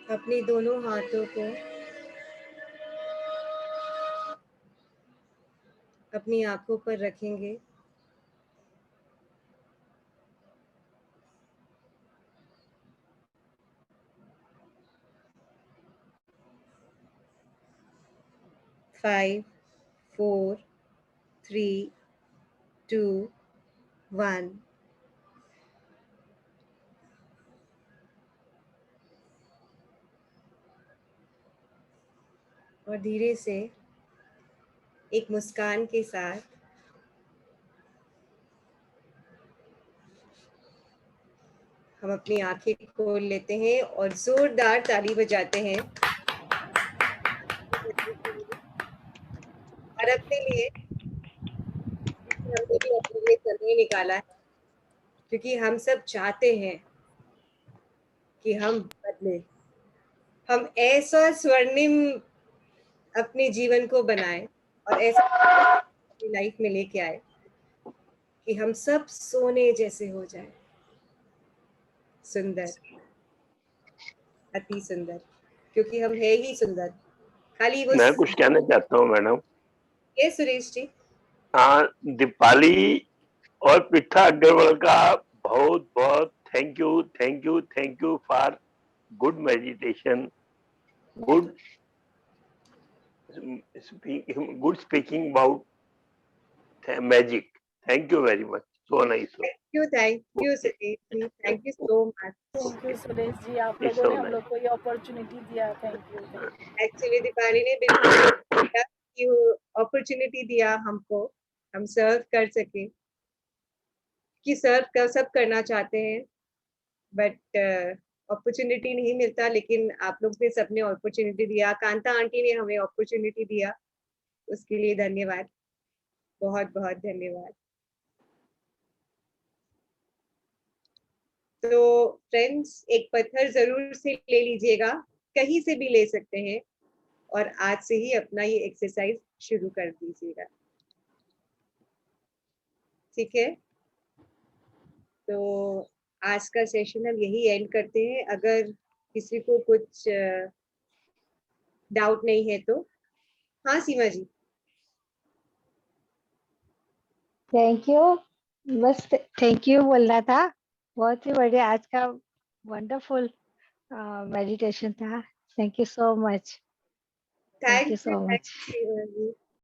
अपने दोनों हाथों को अपनी आंखों पर रखेंगे। फाइव, 4, 3, 2, 1। और धीरे से एक मुस्कान के साथ हम अपनी आंखें खोल लेते हैं और जोरदार ताली बजाते हैं और अपने लिए हमने भी अपने लिए समय निकाला है, क्योंकि हम सब चाहते हैं कि हम बदले, हम ऐसा स्वर्णिम अपने जीवन को बनाएं और ऐसा अपनी लाइफ में लेके आए कि हम सब सोने जैसे हो जाए, सुंदर, अति सुंदर, क्योंकि हम है ही सुंदर। खाली वो मैं कुछ कहना चाहता हूँ मैडम। ये सुरेश जी, दीपाली और पृथा अग्रवाल का बहुत बहुत thank you for good meditation, good speaking about magic. Thank you very much, so nice. Thank you Suresh ji, thank you so much. Thank you Suresh ji, आप लोगों ने हम लोग को ये अपॉर्चुनिटी दिया, थैंक यू। एक्चुअली दीपाली ने बिल्कुल अपॉर्चुनिटी दिया हमको, हम सर्व कर सके, कि सर्व कर सब करना चाहते हैं बट अपॉर्चुनिटी नहीं मिलता, लेकिन आप लोग ने सबने अपॉर्चुनिटी दिया, कांता आंटी ने हमें अपॉर्चुनिटी दिया, उसके लिए धन्यवाद, बहुत बहुत धन्यवाद। तो फ्रेंड्स, एक पत्थर जरूर से ले लीजिएगा, कहीं से भी ले सकते हैं, और आज से ही अपना ये एक्सरसाइज शुरू कर दीजिएगा, ठीक है? तो आज का सेशन हम यही एंड करते हैं। अगर किसी को कुछ डाउट नहीं है तो। हाँ सीमा जी। थैंक यू, बस थैंक यू बोलना था। बहुत ही बढ़िया आज का वंडरफुल मेडिटेशन था। Thank you so much. Thank you you so much. Seema ji.